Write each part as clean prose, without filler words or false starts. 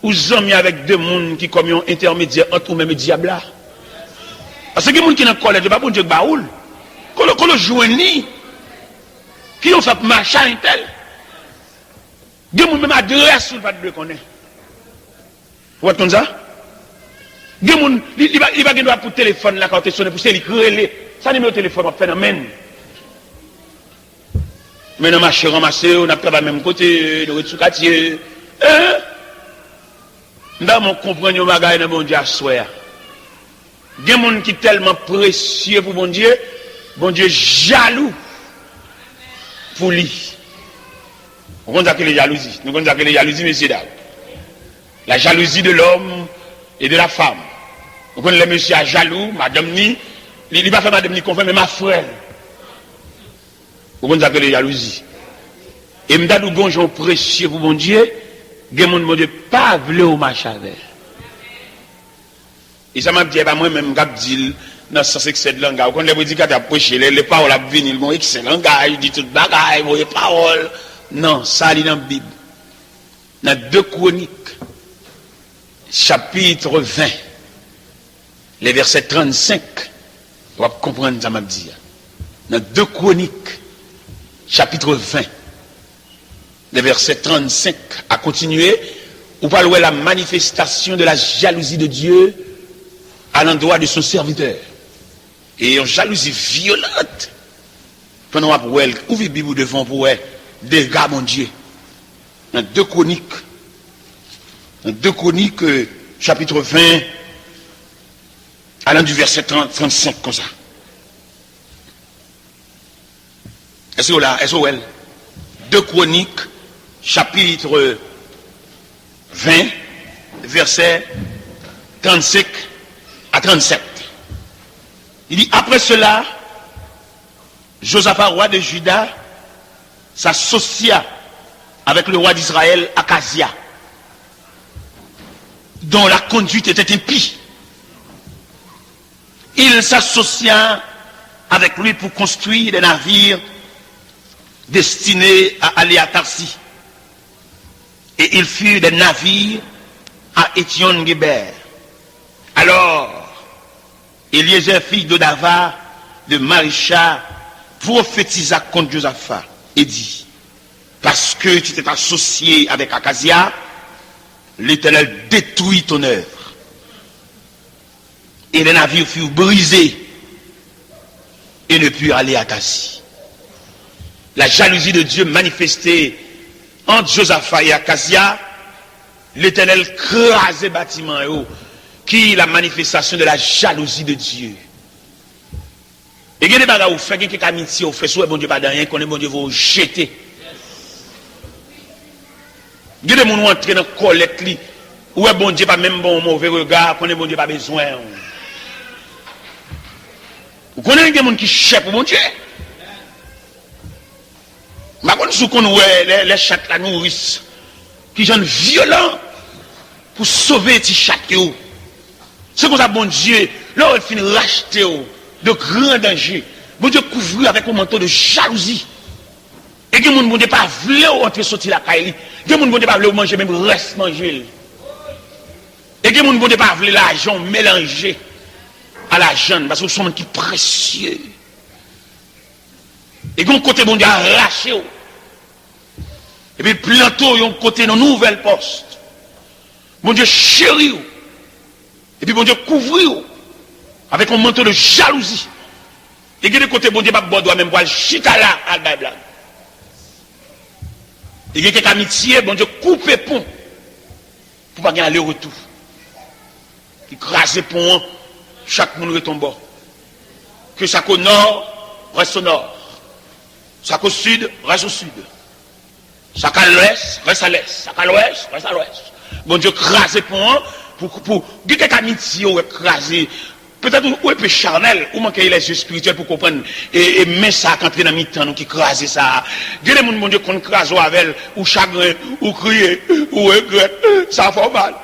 Ou amis avec deux mondes qui comme un intermédiaire entre ou même le diable là. Parce que les gens qui sont en colère, pas bon Dieu baoul. Quand le journée, qui ont fait machin tel. Les gens même adresse ou pas de connaître. Vous voyez comme ça? Les gens, il va gagner pour téléphone là quand tu sonnes pour c'est lui ça numéro de téléphone, on fait un men. Mais dans marché ramassé, on a travaillé même côté, nous sommes quartier. Dans mon compagnon magasin dans mon Dieu à soir. Il y a des gens qui sont tellement précieux pour bon Dieu jaloux pour lui. On connaît la jalousie. Nous connaissons la jalousie, messieurs dames. La jalousie de l'homme et de la femme. On connaît les messieurs jaloux, madame ni, il ne va pas faire madame ni confirme, mais ma frère. On connaît la jalousie. Et m'dadou gonjon précieux pour mon Dieu, gen moun mon Dieu pas vle au marché avec. Et ça m'a dit pas moi même gap dit dans sens excellent langage. Quand les prédicateurs prêcher les paroles à venir bon excellent langage, il dit toute bagaille, bon les paroles. Non, ça lit dans la Bible. Dans 2 Chroniques chapitre 20 les versets 35 on va comprendre ça m'a dit. Dans 2 Chroniques chapitre 20 les versets 35 à continuer, ou parlez la manifestation de la jalousie de Dieu à l'endroit de son serviteur. Et une jalousie violente. Pendant qu'on va ouvrir la Bible devant pour elle, dégâts mon Dieu. Dans 2 Chroniques, chapitre 20, allant du verset 35 comme ça. Est-ce que là, est-ce que elle 2 Chroniques, chapitre 20, verset 35 à 37. Il dit, après cela, Josaphat, roi de Juda, s'associa avec le roi d'Israël, Akazia, dont la conduite était impie. Il s'associa avec lui pour construire des navires destinés à aller à Tarsis. Et il fut des navires à Étion-Guéber. Alors, Eliezer, fils de Dava, de Marisha, prophétisa contre Josaphat et dit, parce que tu t'es associé avec Akazia, l'Éternel détruit ton œuvre. Et les navires furent brisés et ne purent aller à Tarsis. La jalousie de Dieu manifestée entre Josaphat et Akazia, l'Éternel crasait bâtiment qui est la manifestation de la jalousie de Dieu. Et il y a des bagages où fait quelque amitié, où fait soit bon Dieu pas rien, qu'on est bon Dieu vous jeter. Il y a des gens qui entrent dans la collecte, où est bon Dieu pas même bon mauvais regard, qu'on est bon Dieu pas besoin. Vous connaissez des gens qui cherchent pour bon Dieu? Par contre, si on voit les chats la nourrissent, qui sont violents pour sauver ces chats, c'est comme ça, bon Dieu, là, il finit racheter de grands dangers. Bon Dieu couvre avec un manteau de jalousie. Et que mon Dieu pas voulu entrer sortir la caille. Que mon Dieu pas voulu manger même reste manger. Et que mon Dieu pas voulu l'argent mélanger à l'argent parce que c'est un qui précieux. Et qu'on côté bon Dieu arraché. Et puis planter un côté dans nouvelle poste. Bon Dieu chéri. Et puis bon Dieu couvrir avec un manteau de jalousie. Et que de côté bon Dieu pas doit même voir chita là à la Bible. Et il y a quelques amitiés, bon Dieu coupe pont pour pas gagner le retour. Il crase pont, chaque monde retombe. Que ça qu'au nord reste au nord. Ça qu'au sud reste au sud. Ça qu'à l'ouest reste à l'est. Ça qu'à l'ouest reste à l'ouest. Bon Dieu crase pont pour quelques amitiés écraser. Peut-être ou est peu charnel, ou manquer les yeux spirituels pour comprendre, et mais ça quand dans mi-temps, nous qui crase ça. Dieu les mon Dieu qu'on crase avec, ou chagrin, ou crier, ou regret, ça fait mal.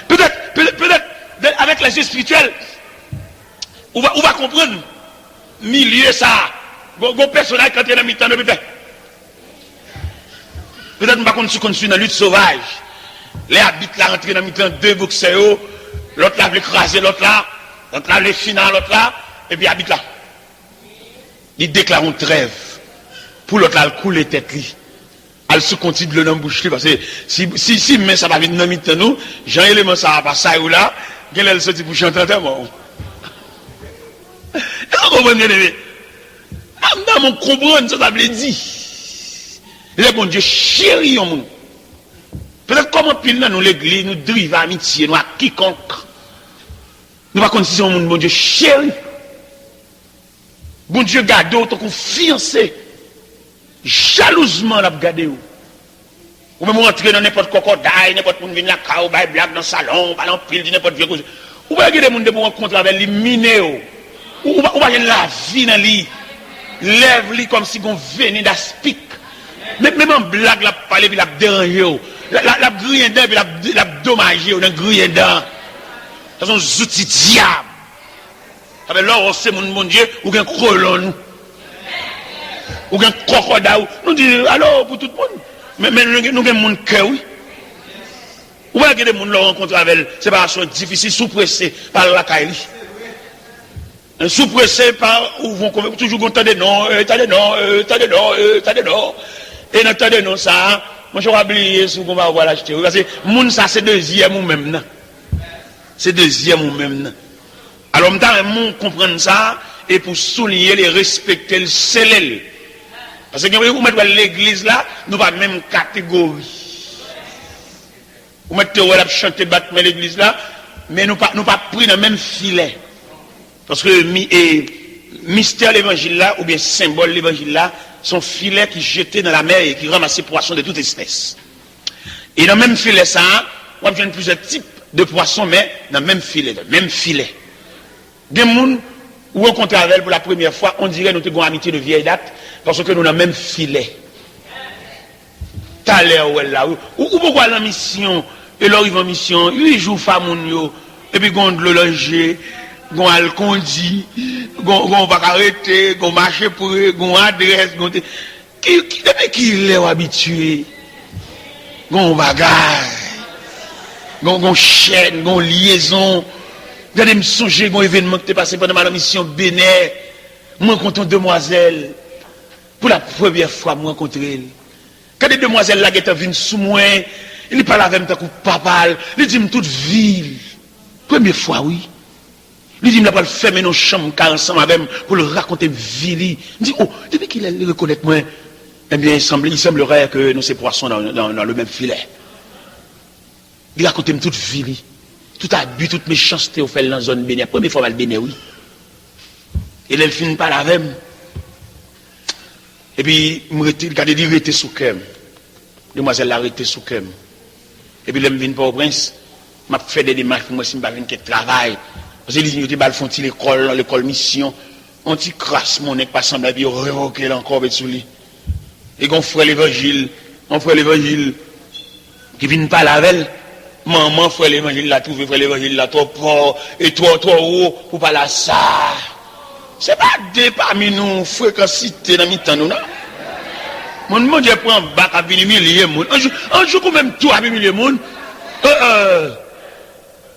Peut-être, avec les yeux spirituels, on va comprendre, milieu ça, Gon personnage qui entre dans mi-temps depuis fait. Peut-être pas qu'on suit dans la lutte sauvage. Les habits là rentrent dans mi-temps deux boxeurs, l'autre là veut écraser l'autre là les finales l'autre là et puis habite là. Il déclare une trêve pour l'autre là le couler tête li. Elle se continue de le dans bouche parce que si mais ça va venir dans mi-temps nous, Jean élément ça va pas ça ou là, elle sorti pour chanter tellement. Vous comprenez? Dans mon comprendre ça veut dire. Le bon Dieu chéri au monde. Peut-être comment pile dans nous l'église nous drive amitié nous à quiconque. Nous pas connaître si on bon Dieu chéri. Bon Dieu garde autant qu'on fiancé. Jalousement l'a garder ou. Ou même rentrer dans n'importe quoi d'ail, n'importe monde venir là ou bail blague dans salon, pas dans pile n'importe vieux chose. Ou pas regarder monde pour rencontrer avec les minéo. Ou pas la vie dans lui. Lève lui comme si on venait d'aspic. Même en blague la parler puis la déranger. La grille dedans puis la dommager ou dans grille dedans. Ça sont des outils diables. Avec là c'est mon Dieu ou un colon ou un crocodile. Nous disons alors pour tout le monde. Mais nous avons mon cœur oui. Ou pas que des gens la rencontrent avec séparation difficile sous-pressé par la caille. Sous-pressé par ou vont toujours entendre non, t'as des noms. Et dans temps de non ça, moi je vais oublier ce qu'on va avoir l'acheter. Parce que moun ça c'est deuxième ou même. C'est deuxième ou même. Alors on comprendre ça et pour souligner les respecter le célèbre. Parce que vous mettez l'église là, nous pas même catégorie. Vous mettez la chanter battre l'église là, mais nous pas pris dans le même filet. Parce que mystère l'évangile là ou bien symbole l'évangile là sont filets qui jetés dans la mer et qui ramassent poissons de toute espèce. Et dans le même filet ça, on a plusieurs types de poissons mais dans le même filet, Des gens où on rencontre avec pour la première fois, on dirait que nous avons une amitié de vieille date parce que nous avons le même filet. T'as l'air ou là ou pourquoi la mission et leur en mission, 8 jours femme et puis on le loger. Gon al condi, gon va arrêter, gon marcher pour gon adresse, gon qui l'est habitué. Gon bagarre. Gon chaîne, gon liaison. Regardez me songer gon événement qui t'est passé pendant ma mission Bénin. Moi rencontre demoiselle. Pour la première fois moi rencontrer elle. Quand des demoiselles là qui étaient venues sous moi, il parle avec moi comme papa, il dit me toute ville. Première fois oui. Lui dit, il n'a pas fermé nos chambres ensemble avec pour le raconter vie. Il dit, oh, depuis qu'il a reconnaître moi, eh bien, il semblerait que nous ces poissons dans le même filet. Il a raconté toute vie, tout abus, toute méchanceté au fait dans la zone bénie. Première fois, elle bénie, oui. Et elle finit par la même. Et puis, il a dit, il était sous cœur. Demoiselle l'a arrêté sous cœur. Et puis, elle me vient pas au prince. M'a fait des démarches pour moi, si je ne vais pas travail. Parce que les gens font l'école mission, on t'y crasse mon nez, pas semble bien révoquer encore sous lui. Et qu'on ferait l'évangile, qui vient pas la veille, maman ferait l'évangile là, tout ferait l'évangile là, trop fort, et trop haut, pour pas la ça. C'est pas des parmi nous, fréquencité dans mi-temps, nous, non? Mon Dieu prend un bac à venir milliers de monde. Un jour, quand même, tout à milliers de monde.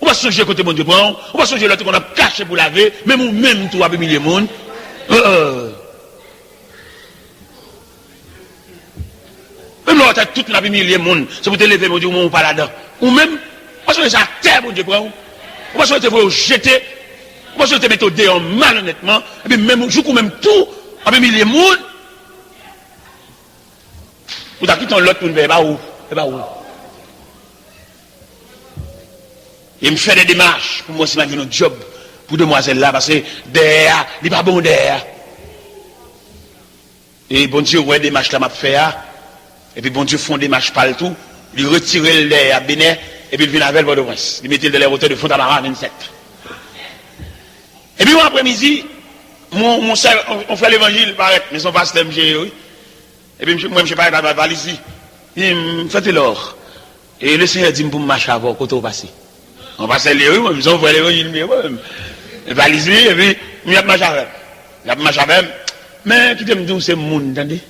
On va changer côté mon Dieu prend, on va changer l'autre qu'on a caché pour laver, même ou même tout à milliers de monde. Même l'autre toute la milliers de monde, c'est pour te lever mon Dieu, on pas là-dedans. Ou même, on va changer ça à terre mon Dieu prend. On va changer pour jeter, on va changer mettre au dé en malhonnêtement, et puis même jour ou même tout à milliers de monde. Ou t'as quitté l'autre pour ne pas où, Il me fait des démarches pour moi, c'est un job pour demoiselle là, parce que derrière, il n'est pas bon derrière. Et bon Dieu, ouais, des démarches là, m'a fait, et puis bon Dieu, font des démarches partout, il retire le lait à Bénin, et puis il vient avec le prince. Il mettait dans les hauteurs de Fontamara 27. Et puis, moi, après-midi, on fait l'évangile, paraît, mais son pasteur, oui. Et puis, moi, je ne sais pas, il va ici. Il me fait l'or. Et le Seigneur dit, pour me marcher avant, quand on passe. On passe les rues, moi, ils ont l'évangile, mais ouais. Il va ici, et puis, il y a marché avec. Il y a marché avec. Mais qui te me dit c'est monde, attendez.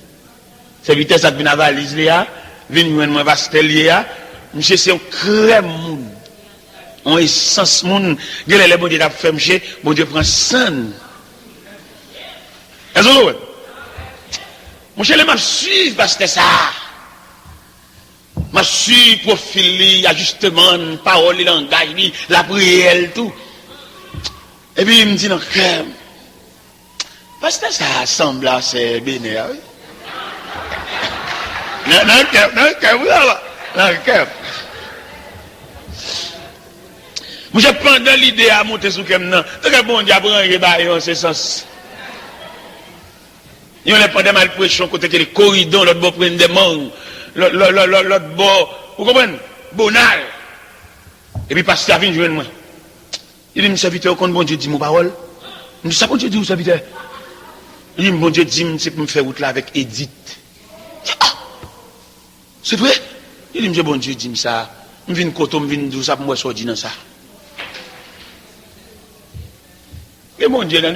C'est vitesse qui vient à valise là, vient moi Vastel là, monsieur c'est un crème monde. On essence monde, les bon Dieu t'a fait monsieur, bon Dieu prend sang. Est-ce que mon cher, je suis parce que ça. Je suis profil, ajustement, parole, langage, la prière, tout. Et puis il me dit non, parce que ça semble assez bénéfique. Non, moi, je prends dans l'idée à monter sous comme non. Très bon Dieu, prend en ce sens. Il y a pas de malpression côté que les corridors, l'autre bord prennent des mangues, l'autre bord, vous comprenez? Bonal. Et puis, pasteur vient joindre moi. Il dit, mon serviteur, quand bon Dieu dit mon parole, je dis, ça bon Dieu dit, mon serviteur. Il dit, bon Dieu dit, c'est pour me faire route là avec Edith. Ah, c'est vrai? Il dit, monsieur, bon Dieu dit ça. Je viens de côté, je viens de ça pour moi sortir dans ça. Et mon Dieu, là,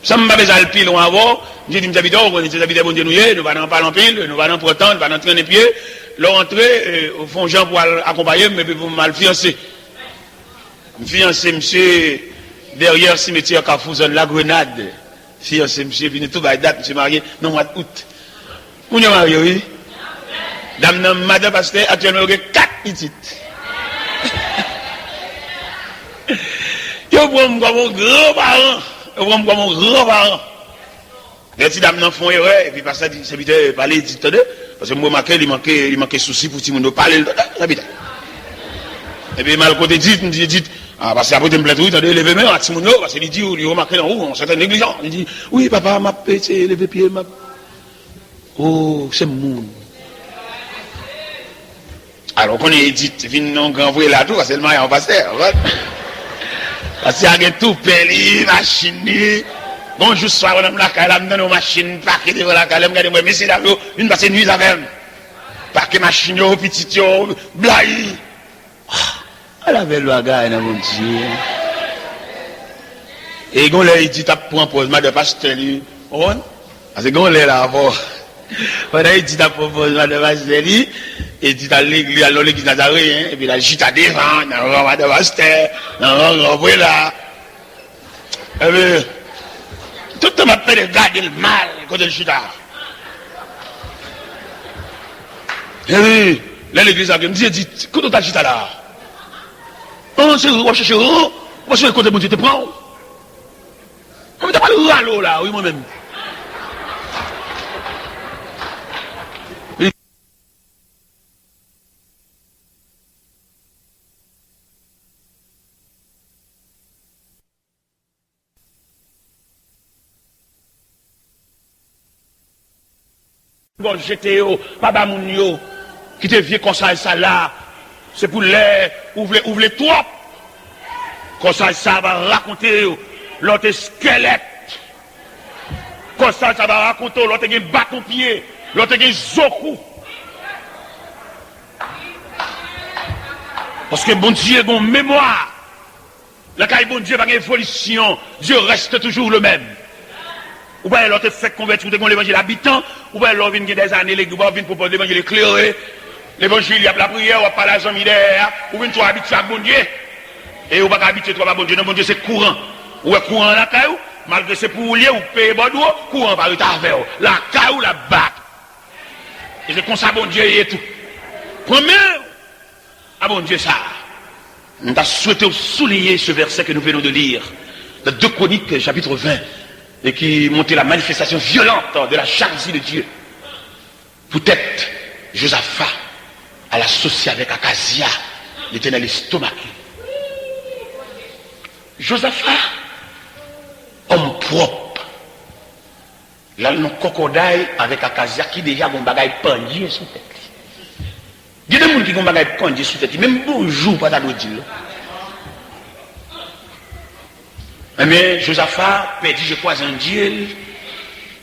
ça m'a besoin de pile avant. J'ai dit, mes habitants, on est habitants, bon Dieu, nous allons parler en pile, nous allons pourtant, nous allons traîner pieds, leur entrer, au fond, Jean pour accompagner, mais pour mal fiancer. Fiancé, monsieur, derrière cimetière Carrefour-Zone, la Grenade. Fiancé, monsieur, puis tout va date, monsieur marié, non, mois d'août. On est marié, oui. Dame, madame, pasteur, actuellement, il y a 4 petites. Je prends comme mon grand-parent. Je prends comme mon grand-parent. Les petites dames n'en font erreur, et puis par ça, c'est vite parler, dit, parce que moi, il manquait souci pour tout le monde parler, et puis, mal côté dit, ah, parce que après, tu me plais tout, t'as levé main à Timono, parce qu'il dit, il remarque en haut, on s'est négligent. Il dit, oui, papa, m'a pété, levé pied, m'a. Oh, c'est mon. Alors, qu'on est dit, vient non grand vrai là tout, parce que le maillot en pasteur, parce qu'il y a tout peli, machine, bonjour, soir, on a la calame dans nos machines, paquet devant la calame, regardez-moi, mais c'est là, une passe nuit avec, paquet machine, petit, blaï. Elle avait le bagage, mon Dieu. Et quand il dit, t'as pris un posement de pasteur, parce que quand il est là avant, il dit, t'as pris un posement de pasteur, et dit, à l'église, à l'église Nazaré, et puis la gîte à devant, dans le roi de pasteur, dans le roi là. Et puis, tout le monde fait regarder le mal, côté le chita. Et puis, l'église a dit, quand tu as chita là, on va chercher, on va chercher côté bon Dieu te prend. On ne t'a pas le râleau là, oui, moi-même. Bon, j'étais au Baba Mounio, qui te vient comme ça là, c'est pour les ouvrir toi. Comme ça va raconter l'autre squelette. Comme ça va raconter l'autre qui bâton pied, l'autre qui zoku. Parce que bon Dieu, bon mémoire. La caille bon Dieu, pas d'évolution. Dieu reste toujours le même. Ou bien l'autre fait convertir l'évangile habitant, ou bien l'autre vient des années, l'église vient proposer l'évangile éclairé, l'évangile, il y a la prière, ou pas la jambe d'air, ou bien tu es habitué à bon Dieu, et ou pas habitué à bon Dieu, non, bon Dieu c'est courant. Ou est courant la caille, malgré c'est pour lier, ou payer bordeaux, courant par le travers, la caille ou la bac. Et c'est comme ça bon Dieu et tout. Premier, ah bon Dieu ça. On a souhaité souligner ce verset que nous venons de lire, de 2 Chroniques, chapitre 20. Et qui montrait la manifestation violente de la jalousie de Dieu. Peut-être Josaphat, à l'associer avec Akazia, il était dans l'estomac. Josaphat, homme propre, là, nous cocodaille avec Akazia qui déjà a un bagage pendier sous tête. Il y a des gens qui ont un bagage pendier sous tête, même bonjour, pas d'adou dire. Mais Josaphat perdit, je crois, un Dieu,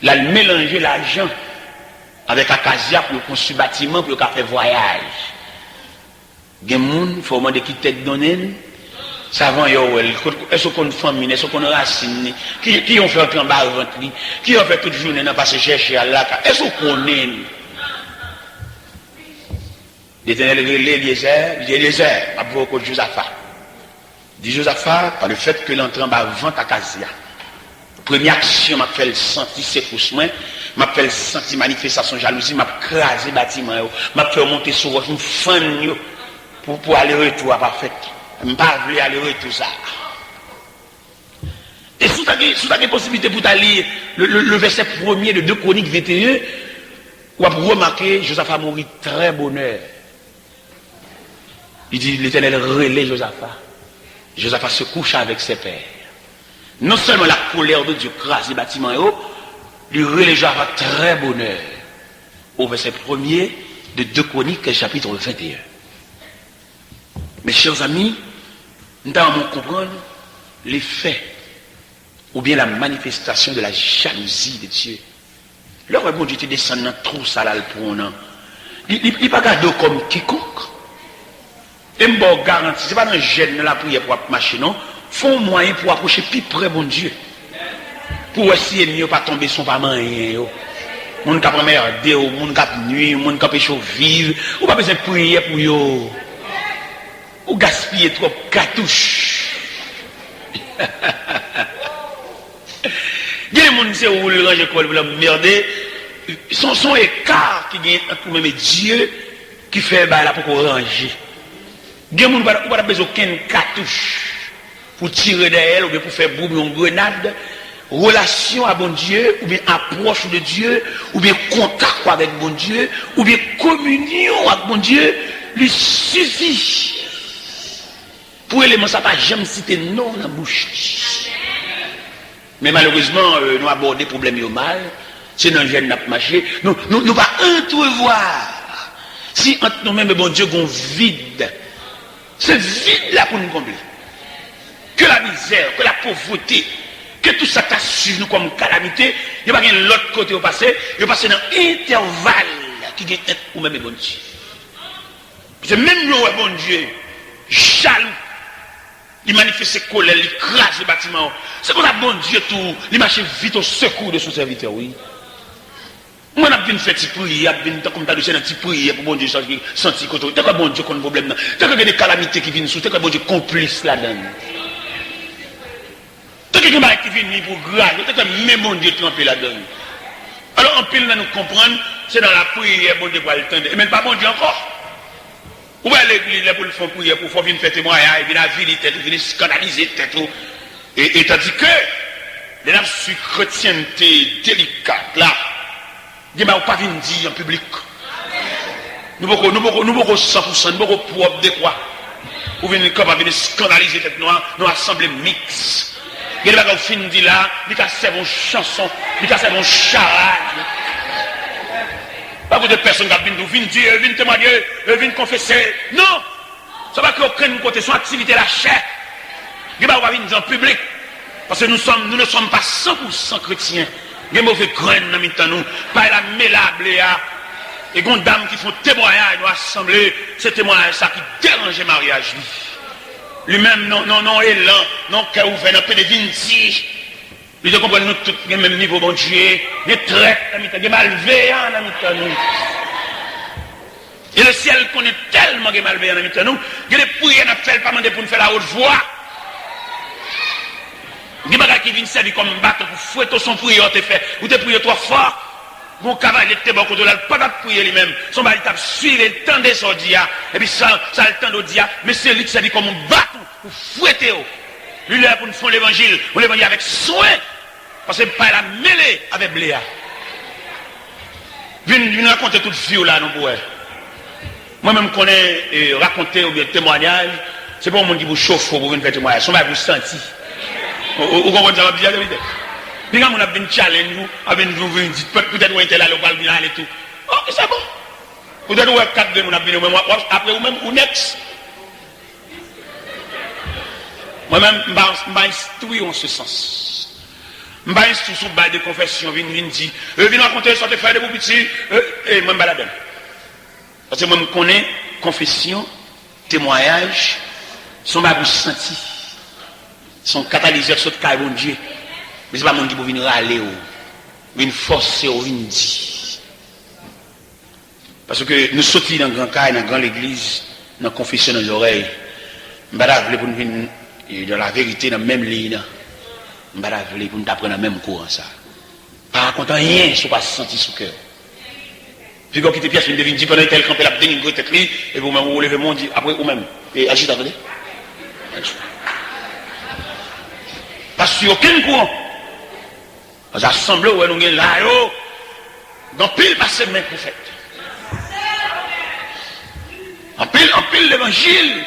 il a mélangé l'argent avec Akazia pour construire bâtiment, pour faire voyage. Il y a des gens qui font demander qui tête donnée, Savant, est-ce qu'on famine, est-ce qu'on racine, qui ont fait un bas ventre, qui ont fait toute journée, n'a pas se chercher à la est-ce qu'on est? L'Éternel Eliezer, m'a beaucoup de Josaphat. Dit Josaphat, par le fait que l'entrée en bas vente à Casia. Première action, m'a fait le sentir secoussement, m'a fait le sentir manifestation jalousie, m'a crasé bâtiment, m'a fait monter sur votre fan pour aller retour à parfait. Je ne pas voulu aller retour ça. Et si tu as une possibilité pour aller le verset 1er de 2 Chroniques 21, on va remarquer Josaphat mourit très bonheur. Il dit l'Éternel relaie Josaphat. Josaphat se couche avec ses pères. Non seulement la colère de Dieu crase les bâtiments et haut, il relaie Josaphat très bonheur. Au verset 1er de 2 Chroniques chapitre 21. Mes chers amis, nous devons comprendre les faits ou bien la manifestation de la jalousie de Dieu. Le bon Dieu te descend dans trop salal pour nous. Il n'est pas gardé comme quiconque. Et je vous garantis, ce n'est pas dans le gène de la prière pour marcher, non. Font moyen pour approcher plus près bon Dieu. Pour essayer de ne pas tomber sur pas rien. Moun ka merder, moun ka nuit, moun ka pécho vivre. Ou pas besoin de prier pour yo. Ou gaspiller trop cartouche. Il y a des gens qui ont le range pour la merder. Son écart qui gagne entre même Dieu qui fait là pour ranger. Il y a des gens qui n'ont pas besoin d'aucune cartouche pour tirer d'elle ou bien pour faire boum une grenade. Relation à bon Dieu, ou bien approche de Dieu, ou bien contact avec bon Dieu, ou bien communion avec bon Dieu, lui suffit. Pour élément, ça n'a pas jamais cité non dans la bouche. Mais malheureusement, nous abordons des problèmes mal. C'est dans le gène n'a pas marché. Nous pas entrevoir. Si entre nous-mêmes, bon Dieu, on vide. Ce vide là pour nous combler. Que la misère, que la pauvreté, que tout ça t'a suivi nous comme calamité, il n'y a pas l'autre côté au passé, il passe dans l'intervalle qui est ou même bon Dieu. C'est même nous, bon Dieu, jaloux. Il manifeste ses colères, il crache les bâtiments. C'est pour ça bon Dieu tout, il marche vite au secours de son serviteur, oui. Moi, je viens faire des prières, je viens comme tu as dit, prières pour bon Dieu sentir que tu as bon Dieu qu'on a un problème. Tu as des calamités qui viennent sous, tu as bon Dieu complice là-dedans. Tu as quelqu'un qui vient pour grave, tu as même bon Dieu trempé là-dedans. Alors, en pile, nous comprendre, c'est dans la prière, bon Dieu pour le temps. Et même pas bon Dieu encore. Ou bien l'église, pour le faire prière, pour venir faire témoignage, venir à virer tête, venir scandaliser tête. Et tandis que, les nappes sur chrétienté délicate, là, il ne pas venir dire en public. Nous ne pouvons 100%, nous ne pouvons propre de quoi. Ou venir scandaliser tête noire, nous assembler mix. Il y a des gens qui finissent là, ils ont servi une chanson, ils ont servi une charade. Pas de personnes qui viennent dire, viennent témoigner, viennent confesser. Non! Ça va qu'aucun côté, son activité la chair. Il ne va pas venir en public. Parce que nous ne sommes pas 100% chrétiens. Il y a mauvais graines dans nous. Pas la mélable. Et il y a des dames qui font témoignage, nous assembler. C'est témoignage ça qui dérange le mariage. Lui-même, non, élan, non, cœur ouvert, non, peu de vinci. Nous comprenons nous tous le même niveau, bon Dieu. Des traits, des malveillants dans nous. Et le ciel connaît tellement de malveillants dans nous. Il y a des prières qui ne fait pas demander pour nous faire la haute voix. Il y a des gens qui viennent servir comme bateau pour fouetter son prière, te fait. Ou te prier trop fort. Mon cavalier était bon côté là, pas de prier lui-même. Son mari t'a suivi le temps des sordias. Et puis ça le temps d'audia. Mais c'est lui qui s'est dit comme un bateau pour fouetter. Lui là pour nous faire l'évangile. On l'évangile avec soin. Parce que pas la mêlée avec Bléa. Viens raconter toute vie là, non pour elle. Moi-même, connais raconter ou bien témoignage. C'est pas un monde qui vous chauffe pour venir faire témoignage. Son mari vous sentit. Vous comprenez ça va bien, vérité? Puis quand on a bien challenge, vous dites peut-être où était là, le bal bien et tout. Ok, c'est bon. Peut-être où est 4 de nous a bien, après vous-même, ou next. Moi-même, je vais instruire en ce sens. Je vais instruire sur le bail de confession, je viens dire, je viens raconter, sortez faire de vos petits, et moi je balade. Parce que moi je connais confession, témoignage, son bail vous senti. son catalyseur sur le bon Dieu. Mais ce n'est pas monde qui peut venir râler ou venir forcer ou venir dire. Parce que nous sortons dans le grand cas, dans la grande église, dans la confession dans les oreilles. Nous ne pouvons pas pour nous venir dans la vérité, dans la même ligne. Nous ne pouvons pas pour nous apprendre dans le même courant. Pas raconter rien sur pas senti sous cœur. Puis quand vous quittez pièce, vous devez dire pendant tel campé la dénigre tête et vous-même vous levez mon dit après vous-même. Et agissez attendez. Parce que aucun courant. Vous assemblez où nous avons là, dans pile passé mes prophètes. En pile l'évangile,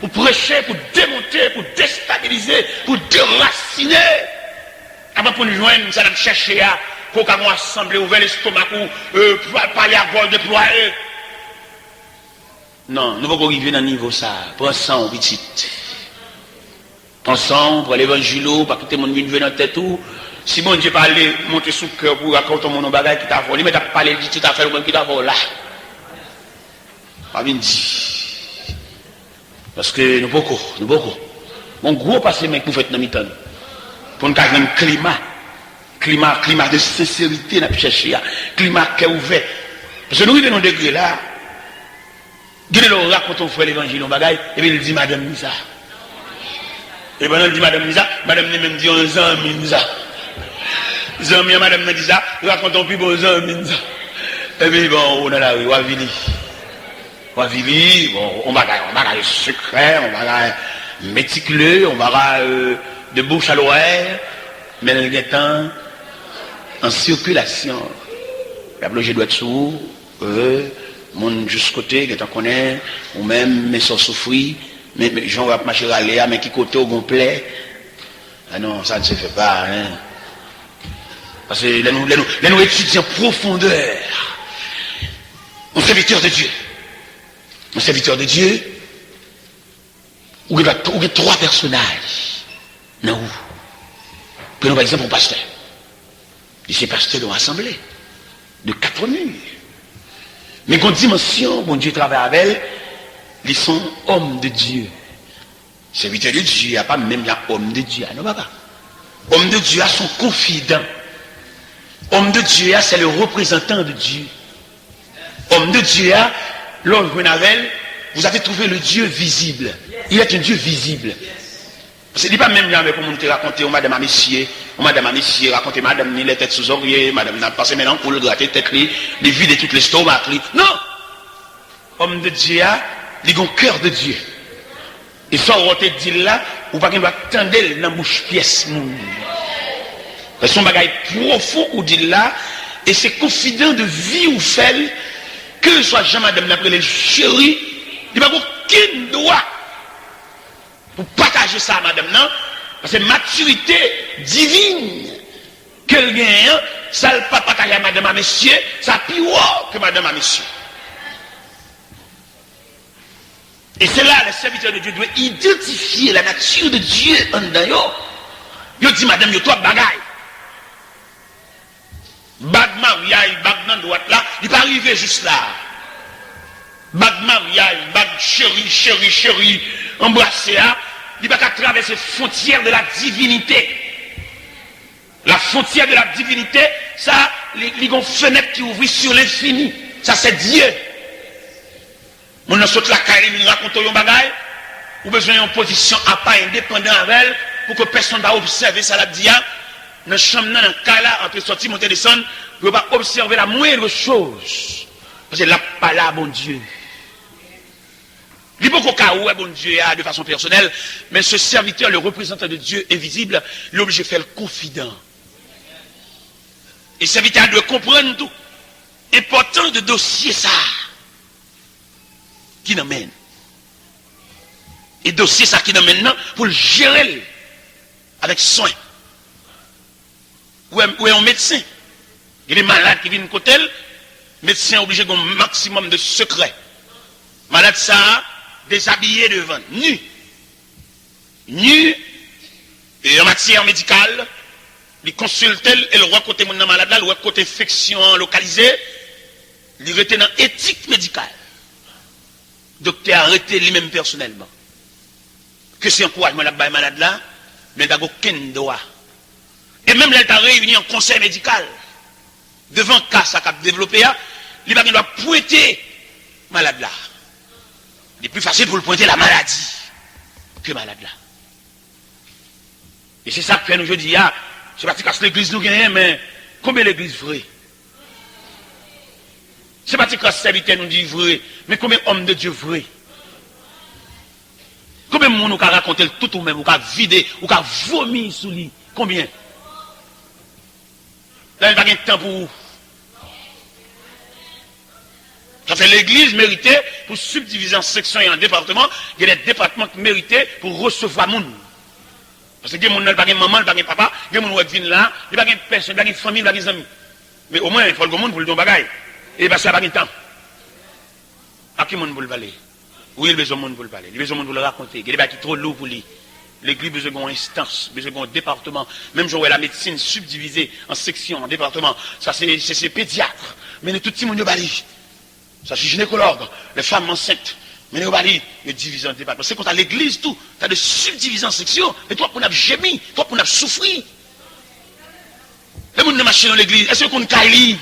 pour prêcher, pour démonter, pour déstabiliser, pour déraciner. Avant pour nous joindre, nous allons chercher à pour qu'on assemblée, ouvert l'estomac ou parler à vol déployer. Non, nous ne pouvons pas arriver dans le niveau ça. Pensons, petit. Pensons pour l'évangile, pas que tout le monde vienne dans la tête ou. Si bon Dieu parle, monter sous le cœur pour raconter mon bagage qui t'a volé, mais t'as parlé de tout à fait le même qui t'a volé là. Pas bien dit. Parce que nous beaucoup. Mon gros passé, mec, vous faites dans mi-temps. Pour nous garder un climat de sincérité, nous chercher, climat qui est ouvert. Parce que nous arrivons dans un degré là, nous racontons au frère l'évangile, on bagaille, et puis il dit Madame Nisa. Et pendant il dit Madame Nisa, Madame Nisa même dit on Zami Nisa. Zami et Madame Nisa, racontons plus bon Zami Nisa. Et puis bon, on a la rue, Wavili, bon, on bagaille secret, on bagaille méticuleux, on bagaille de bouche à l'oreille, mais le temps en circulation. La bloge doit être sourd, mon juste côté, que tu connais, ou même mes soeurs souffrir, mais j'en vais marcher à l'air, mais qui côté au complet. Ah non, ça ne se fait pas, hein. Parce que nous étudions en profondeur. Un serviteur de Dieu. Un serviteur de Dieu, où il y a trois personnages. Non. Prenons par exemple un pasteur. Et ces pasteurs ont assemblé de 4 murs. Mais quand dimension, bon Dieu travaille avec elle, ils sont hommes de Dieu. Serviteur de Dieu, il n'y a pas même homme de Dieu. Non, papa. Homme de Dieu, son confident. Homme de Dieu, c'est le représentant de Dieu. Homme de Dieu, l'homme Gwenavel, vous avez trouvé le Dieu visible. Il est un Dieu visible. Ce n'est pas même là, mais pour nous te raconter, madame à messieurs, raconter madame ni les têtes sous oreiller, madame n'a passé maintenant pour le gratter tête les vides de toutes les stomacs. Non! Homme de Dieu, il a un cœur de Dieu. Et sans roter dit là, ou pas qu'il doit tendre dans la bouche pièce. C'est son bagage profond ou dit là, et c'est confident de vie ou fait, que soit jamais madame l'après les chéris, il n'y a pas aucun droit pour partager ça à madame, non? Parce que maturité divine qu'elle gagne, ça ne pas partager à madame à monsieur, ça plus haut que madame à monsieur. Et c'est là, le serviteur de Dieu doit identifier la nature de Dieu en dedans. Il dit, madame, il y a trois bagailles. Bag mariage, bag dans droite là, il n'est pas arrivé juste là. Bag mariage, bag chéri, embrassé là, il va pas traverser la frontière de la divinité. La frontière de la divinité, ça, il y a une fenêtre qui ouvre sur l'infini. Ça, c'est Dieu. On a sauté la carrière, il raconte un bagage, ou besoin d'une position à pas indépendant avec elle, pour que personne ne va observer ça, la dia. Dans la chambre, dans le cas là, entre sortir, monter, descendre, pour ne pas observer la moindre chose. Parce que là, pas là, bon Dieu. Il n'y a pas qu'au où, bon Dieu, de façon personnelle, mais ce serviteur, le représentant de Dieu invisible, il est obligé de faire le confident. Et le serviteur doit comprendre tout. Important de dossier ça. Qui nous mène. Et dossier ça qui nous mène maintenant pour le gérer avec soin. Ou est un médecin. Il est malade qui vient de côté, le médecin est obligé d'un maximum de secret. Malade ça, déshabillé devant, nu. Nu, et en matière médicale, il consulte et le roi côté mon malade là, le roi côté infection localisée, il était dans éthique médicale. Docteur a arrêté lui-même personnellement. Que c'est encouragement là-bas malade là, mais il n'a aucun droit. Et même l'État réuni en conseil médical, devant cas ça a développé, il doit pointer malade là. Il est plus facile pour le pointer la maladie que malade là. Et c'est ça que fait nous aujourd'hui. Je ne sais pas si l'église nous gagne, mais combien l'église vraie? Je ne sais pas si serviteur nous dit vrai, mais combien d'hommes de Dieu vrai? Combien de monde nous a raconté tout ou même, ou a vidé, ou a vomi sous lui? Combien? Là, il n'y a pas de temps pour vous. Ça fait l'église méritait pour subdiviser en sections et en départements. Il y a des départements qui méritaient pour recevoir les gens. Parce que les gens n'ont pas de maman, pas de papa, les gens qui viennent là, il n'y a pas de personne, il n'y a pas de famille, il n'y a pas des amis. Mais au moins, il faut le monde pour le don bagaille. Et parce qu'il n'y a pas de temps. À qui monde pour le parler? Oui, il a besoin de monde pour le parler. Il a besoin de monde pour le raconter. Il y a des bagailles qui sont trop lourds pour lui. L'église a besoin d'une instance, besoin d'un département. Même j'aurais la médecine subdivisée en sections, en départements. Ça, c'est pédiatre. Mais tout le monde bali. Ça, c'est gynécologue. Les femmes enceintes. Mais nous bali, les divisions en départements. C'est quand tu as l'église, tout. Tu as des subdivisions en sections. Et toi, pour nous gémi, toi, pour nous souffrir. Les gens qui marchent dans l'église, est-ce qu'on caille?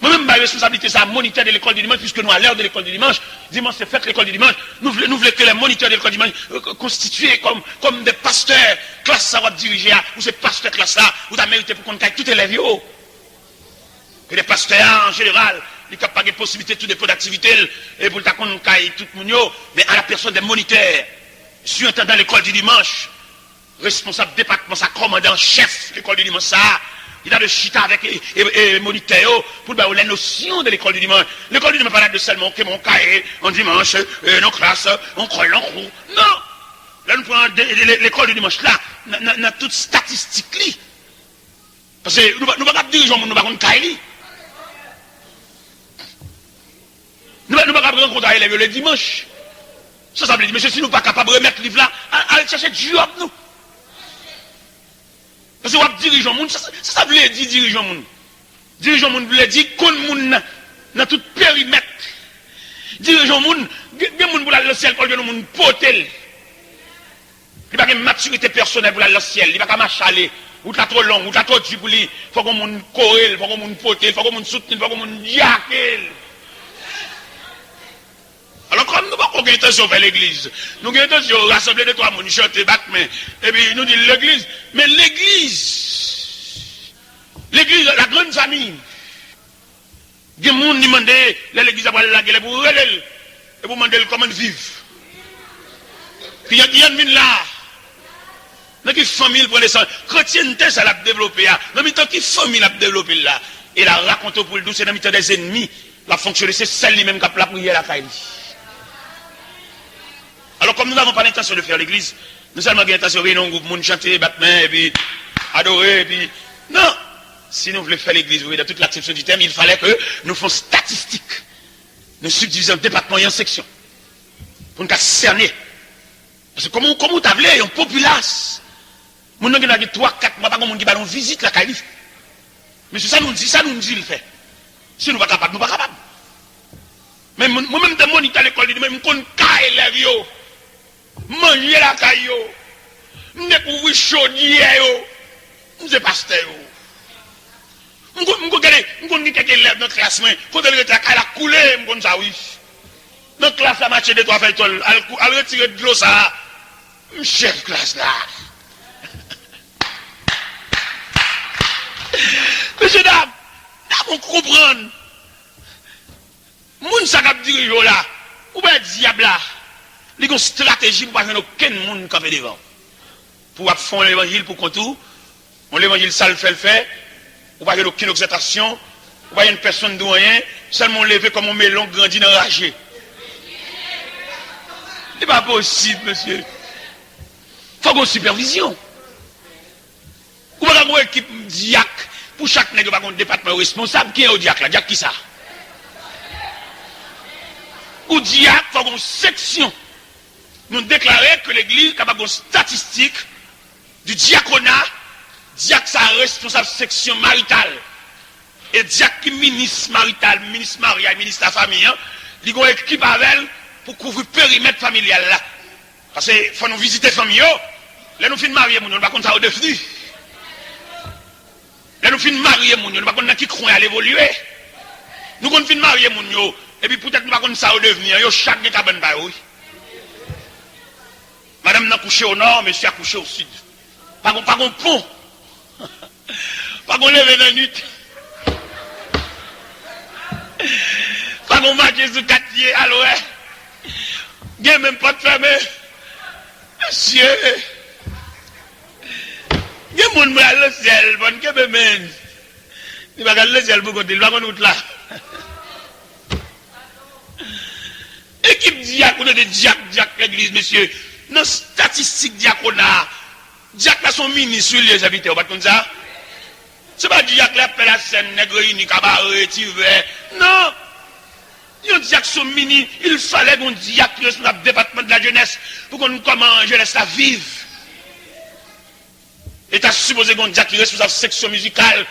Moi-même, ma responsabilité, c'est à moniteur de l'école du dimanche, puisque nous, à l'heure de l'école du dimanche, dimanche, c'est fait l'école du dimanche. Nous voulons que les moniteurs de l'école du dimanche constitués comme des pasteurs, classe ça va diriger, ou ces pasteurs classe là, ou t'as mérité pour qu'on caille tout élève. Et les pasteurs, en général, ils n'ont pas de possibilité, tout dépôt d'activité, et pour qu'on caille tout le monde, mais à la personne des moniteurs, surintendant l'école du dimanche, responsable département, ça commandant chef de l'école du dimanche, ça. Il a de chita avec les moniteurs pour les notions de l'école du dimanche. L'école du dimanche pas là de seulement que mon cahier en dimanche, nos classes, on croit l'encrou. Non! Là, nous prenons l'école du dimanche là, dans toute statistique. Parce que nous ne pouvons pas diriger, nous ne pouvons pas cahier. Nous ne pouvons pas rencontrer le dimanche. Ça veut dire, mais si nous ne sommes pas capables de remettre le livre là, allez chercher du job, nous. Parce que vous dirigeons le monde, ça veut dire dirigeons le monde. Dirigeons le monde veut dire qu'on monde dans tout périmètre. Dirigeons le monde, il y a des gens qui le ciel, il y a des gens qui potel. Il n'y a pas de maturité personnelle pour le ciel, il n'y a pas de marcher aller. Ou t'as trop long, ou t'as trop dur pour lui. Il faut qu'on monde corrèle, il faut qu'on monde potel, il faut qu'on monde soutenir, il faut qu'on monde yakel. Alors, comme nous n'avons pas intention de faire l'église, nous avons intention de rassembler les trois mouns, chanter, battre, et puis nous disons l'église. Mais l'église, la grande famille, il y a des gens qui demandent l'église à la gueule pour relève, et pour demander comment vivre. Puis il y a des gens là, dans qui famille pour les sangs, chrétienté, ça l'a développé là, dans le temps qui famille l'a développé là, et la raconte pour le douce, c'est dans le temps des ennemis, la fonctionné, c'est celle-là même qui a la prière à la caille. Alors, comme nous n'avons pas l'intention de faire l'église, nous avons l'intention de réunir un groupe, de chanter, battre main, et puis adorer, et puis. Non! Si nous voulons faire l'église, vous voyez, dans toute l'acception du terme, il fallait que nous fassions statistique. Nous subdivisons le département en sections. Pour nous cerner. Parce que comment vous avez une populace? Nous avons 3-4 mois, pas comme on dit, on visite la calife. Mais c'est ça nous dit, le fait. Si nous ne sommes pas capables, nous ne sommes pas capables. Mais moi-même, de moniter à l'école, je me connais les élèves. Manger la caillou, ne couvrir chaudière, nous sommes pasteurs. Nous sommes quelques élèves dans la classe, quand elle est à la couler, nous sommes ça, oui. Dans la classe, la match de trois feuilles, elle retire de l'eau, ça. Chef classe là. Monsieur dame, nous comprenons. Moun sa kap dirigeant là, ou bien diable là. Il y a une stratégie pour ne pas aucun monde qui fait devant. Pour faire l'évangile pour contour, l'évangile ça le fait, ou pas aucune exaltation, ou pas une personne de rien, seulement lever comme un melon grandi dans ragé. Ce n'est pas possible, monsieur. Il faut une supervision. Ou pas une équipe diac, pour chaque nègre, pas un département responsable, qui est au diac là, diac qui ça? Ou diac, il faut une section. Nous déclarons que l'église est capable de statistique du diaconat, diac sa responsable section maritale, et diac qui ministre marital, ministre mariage, ministre de la famille, il y a une équipe avec elle pour couvrir le périmètre familial là. Parce qu'il faut nous visiter la famille, Là, nous finissons marier, nous ne pas ça au devenu. Là, nous finissons marier, nous ne pas qu'on qui croit à l'évoluer. Nous finissons marier, nous, et puis peut-être nous ne pas ça au devenir. Yo chaque cabane ba oui. Madame n'a couché au nord, monsieur a couché au sud. Pas qu'on pont. Pas qu'on lève dans la nuit. Pas qu'on marche sur 4 pieds à l'ouest. Il n'y a même pas de fermé. Monsieur. Il y a des gens qui ont le ciel. Il y a des gens qui ont le ciel pour côté. Il va qu'on là. Équipe diacre de diacre l'église, monsieur. Dans statistique diaconat, diacre là son ministre sur les habitants, pas comme ça. C'est pas diacre là appelle la scène nègre ni cabaret tiver. Non. Yon diacre son mini, il fallait qu'on diacre sur le département de la jeunesse pour qu'on comment jeunesse la vive. Et t'as supposé qu'on diacre responsable section musicale,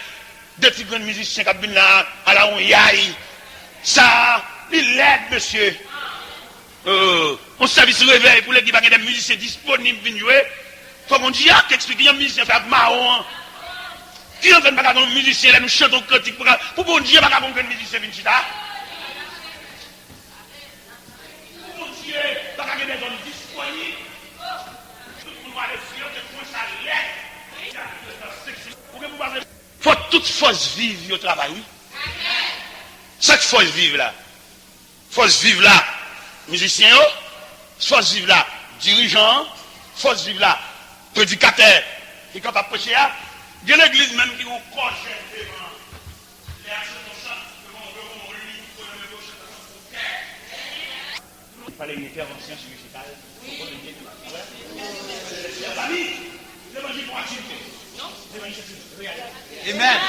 deux petits grands musiciens qui viennent là à la onyaï. Ça, il l'aide monsieur. On service réveil pour les qui des musiciens disponibles pour jouer. Il faut qu'on dise qui explique un musicien fait marron. Qui en fait pas un musicien là nous chantons critique pour bon Dieu pas un musicien vient chita. Pour bon Dieu pas des hommes disponibles. Tout le monde va les fier de point ça l'aide. Faut toute force vive au travail. Chaque force vive là. Force vive là. Musiciens, force vive là, dirigeants, force vive là, prédicateurs, qui sont capables de prêcher. Il y a l'église même qui vous coche devant les actions de chant, devant lui, il fallait une intervention musicale. L'évangile pour activité. Amen.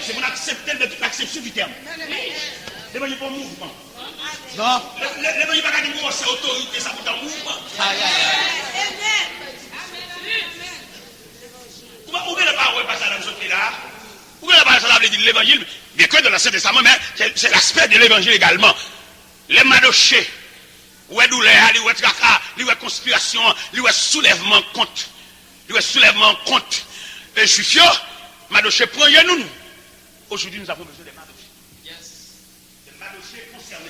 C'est pour accepter de toute l'acception du terme. L'évangile pour mouvement. Non. L'évangile pas dire c'est autorité, ça pour un mouvement. Pourquoi ne pas passer dans ce pays-là? Pourquoi ne pas passer dans l'évangile? Bien que dans l'Ancien Testament, mais c'est l'aspect de l'évangile également. Les madochés, les douleurs, les tracas, les conspirations, les soulèvements contre. Les soulèvements contre. Et je suis fier, madochés, prenez-nous. Aujourd'hui, nous avons besoin des madochés. Des madochés concernés.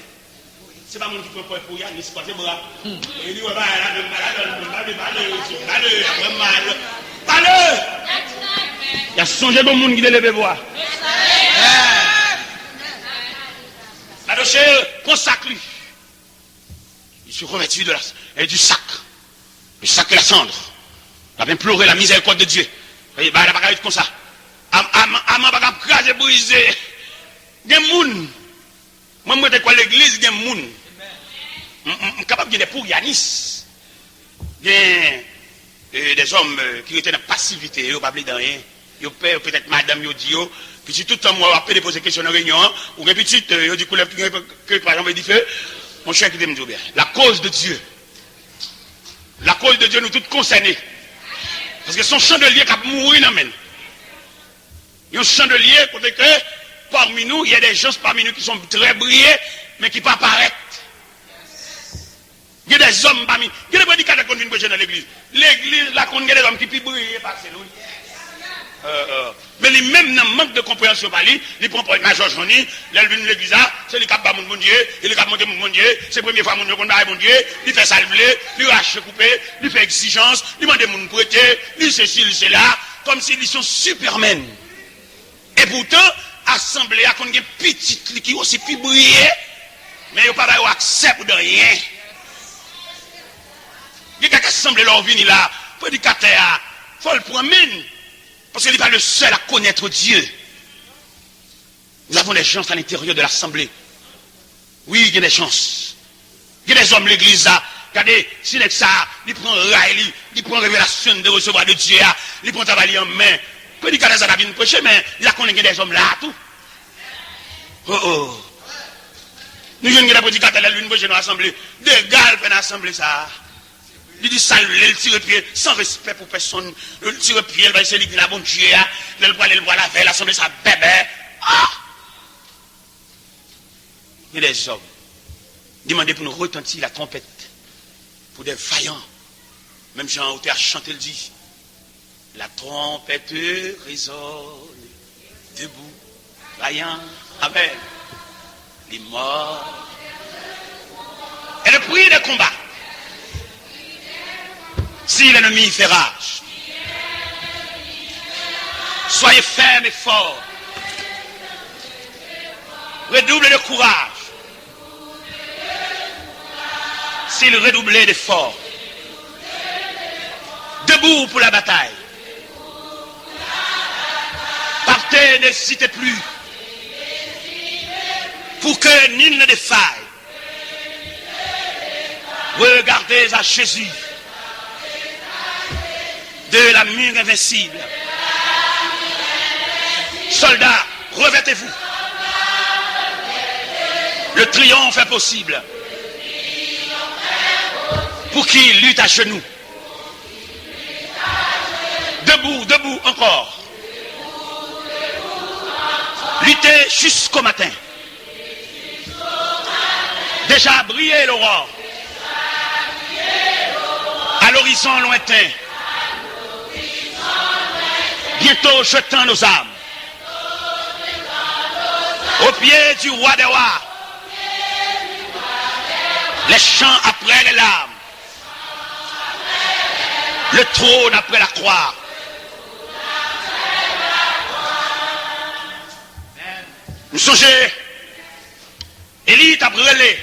C'est pas mon qui prend pour Yann, c'est pas ses bras. Et il dit, ouais, malheur. Il y a songé bon monde qui lève voix. Madoché consacre lui. Il se revêtit du sac. Le sac et la cendre. Il a imploré la miséricorde de Dieu. Il va pas être comme ça. Amant pas craser briser. Il y a des gens. Moi, je suis l'église, il y a des gens. Je suis capable de dire pour Yanis. Il y a des hommes qui étaient dans la passivité, ils n'ont pas oublié de rien. Ils ont peut-être madame, ils ont dit, puis si tout le temps, moi, après poser des questions dans la réunion, ou une petite, ils ont dit que par exemple, il dit feu, mon cher qui me dit bien, la cause de Dieu, nous tous concernés. Parce que son chandelier qui a mouru, non, men. Il y a un chandelier, côté que, parmi nous, il y a des gens parmi nous qui sont très brillés, mais qui ne pas apparaître. Il y a des hommes parmi nous. Il y a des prédicateurs qui viennent prêcher dans l'église. L'église, là, il y a des hommes qui peuvent briller par c'est lui. Mais les mêmes dans manque de compréhension par lui, ils prennent pour Major Johnny, ils viennent l'église, c'est les cap mon Dieu, il est cap monter mon Dieu, c'est la première fois mon Dieu qu'on a mon Dieu, il fait salver, il rache couper, il fait exigence, il demande mon prêter, il ceci, il cela, comme s'ils sont supermen. Et pourtant, assemblée à qu'on ait petite qui aussi plus briller, mais il n'y a pas accès de rien. Il y a qu'à assembler leur vie là, prédicateur, il faut le prendre. Parce qu'il n'est pas le seul à connaître Dieu. Nous avons des gens à l'intérieur de l'assemblée. Oui, il y a des chances. Il y a des hommes de l'église là. Regardez, si ça, il prend rail, il prend révélation de recevoir de Dieu, il prend travail en main. Prédicateur ça vient prêcher, mais il a connu des hommes là tout. Nous jeunes qui la prédicateur là, lui prêcher dans l'assemblée. Des gars dans l'assemblée ça. Il dit salut, il tire pied, sans respect pour personne. Il tire pied, il va essayer de dire la bonne Dieu, il va aller voir la veille, l'assemblée, ça bébé. Ah! Il y a des hommes. Demandez pour nous retentir la trompette. Pour des vaillants. Même Jean Auté a chanté, il dit, La trompette résonne, debout, vaillant, amen. Les morts. Et le prix de combat. Si l'ennemi fait rage, soyez fermes et forts. Redoublez de courage. S'il redoublait d'efforts. Debout pour la bataille. Partez, n'hésitez plus. Pour que nul ne défaille. Regardez à Jésus. De la mure invincible. Soldats, revêtez-vous. Le triomphe est possible. Pour qui lutte à genoux. Debout, debout encore. Luttez jusqu'au matin. Déjà brillé l'aurore. À l'horizon lointain. Bientôt jetant nos âmes. Au pied du roi des rois. Les chants après les larmes. Le trône après la croix. Vous songez, Élie t'a brûlé.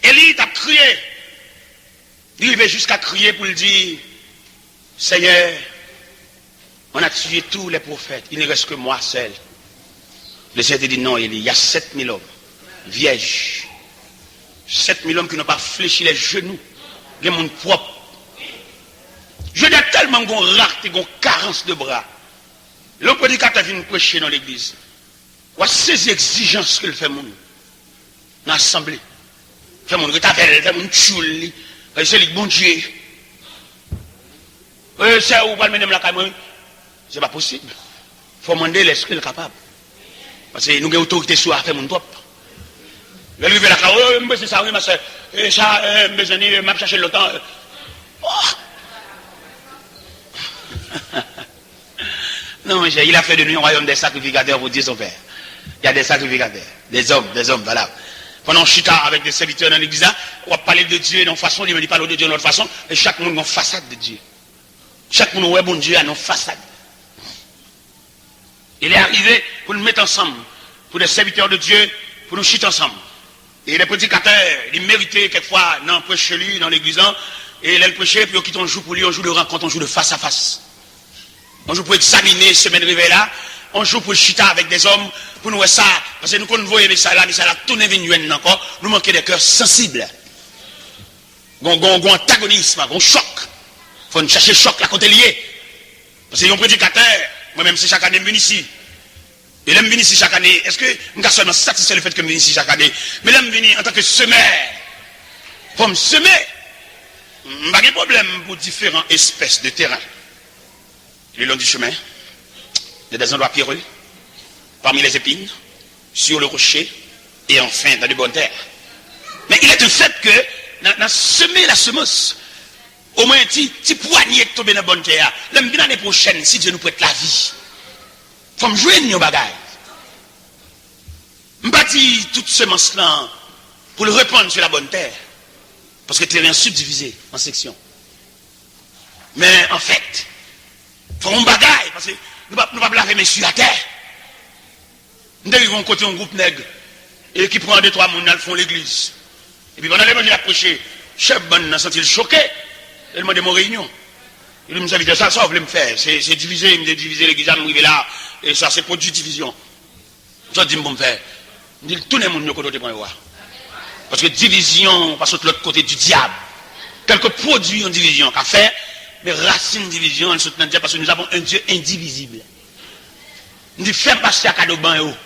Élie t'a crié. Il va jusqu'à crier pour le dire, Seigneur, on a tué tous les prophètes, il ne reste que moi seul. Le Seigneur dit non, Élie, il y a 7000 hommes, vierges. 7000 hommes qui n'ont pas fléchi les genoux, des monde propre. Je dis tellement qu'on rareté, qu'on carence de bras. L'homme prédicateur vient prêcher dans l'église. Voici ces exigences qu'il fait mon dans l'assemblée. Fait mon retavel, fait mon tchouli. C'est le bon Dieu. C'est où va le mener la caméra. C'est pas possible. Il faut demander l'esprit le capable. Parce que nous avons autorité sur la faire mon top. Je vais la caméra, c'est ça, oui, ma soeur. Ça, mes amis, m'a cherché le temps. Non, il a fait de nous un royaume des sacrificateurs pour dire son père. Il y a des sacrificateurs, des hommes, voilà. Pendant chita avec des serviteurs dans l'église, on va parler de Dieu d'une façon, il me dit parler de Dieu d'une autre façon, et chaque monde a une façade de Dieu. Chaque monde, bon Dieu, a une façade. Il est arrivé pour nous mettre ensemble, pour des serviteurs de Dieu, pour nous chiter ensemble. Et les prédicateurs, ils méritaient quelquefois dans prêcher lui, dans l'église, et les prêcher, puis on quitte un jour pour lui, un jour de rencontre, un jour de face à face. Un jour pour examiner ce semaine réveil là, un jour pour chita avec des hommes, pour nous voir ça, parce que nous quand nous voyons ça là, tout n'est venu encore, nous manquons des cœurs sensibles. Un antagonisme, un choc. Il faut nous chercher le choc là quand il est lié. Parce que un prédicateur, moi-même c'est chaque année, je viens ici. Et là, je viens ici chaque année. Est-ce que je suis seulement satisfait le fait que je viens ici chaque année? Mais là, je viens en tant que semeur. Pour me semer, je n'ai pas de problème pour différentes espèces de terrain. Le long du chemin, il y a des endroits pierreux, parmi les épines, sur le rocher, et enfin dans de bonnes terres. Mais il est un fait que, dans semer la semence, au moins un petit poignet de tomber dans la bonne terre, l'année prochaine, si Dieu nous prête la vie, il faut me jouer nos bagages. Je ne pas dire toute semence là pour le répandre sur la bonne terre, parce que le terrain est subdivisé en sections. Mais en fait, il faut un bagaille, parce que nous ne pouvons pas laver sur la terre. Nous devons côté un groupe nègre, et qui prend 2-3 personnes, ils font l'église. Et puis pendant les gens approché, chef bon a senti choqué, il m'a demandé mon réunion. Il me dit ça, ça, vous voulez me faire, c'est diviser, il me dit diviser l'église, je me là, et ça c'est produit division. Je dis, bon me faire. Il me dit, tout le monde côté pour voir. Parce que division, passe de l'autre côté du diable. Quelques produits en division qu'a fait, mais racines division, elles sont dans Dieu parce que nous avons un Dieu indivisible. Nous disons, fais passer à cadeau ban et haut.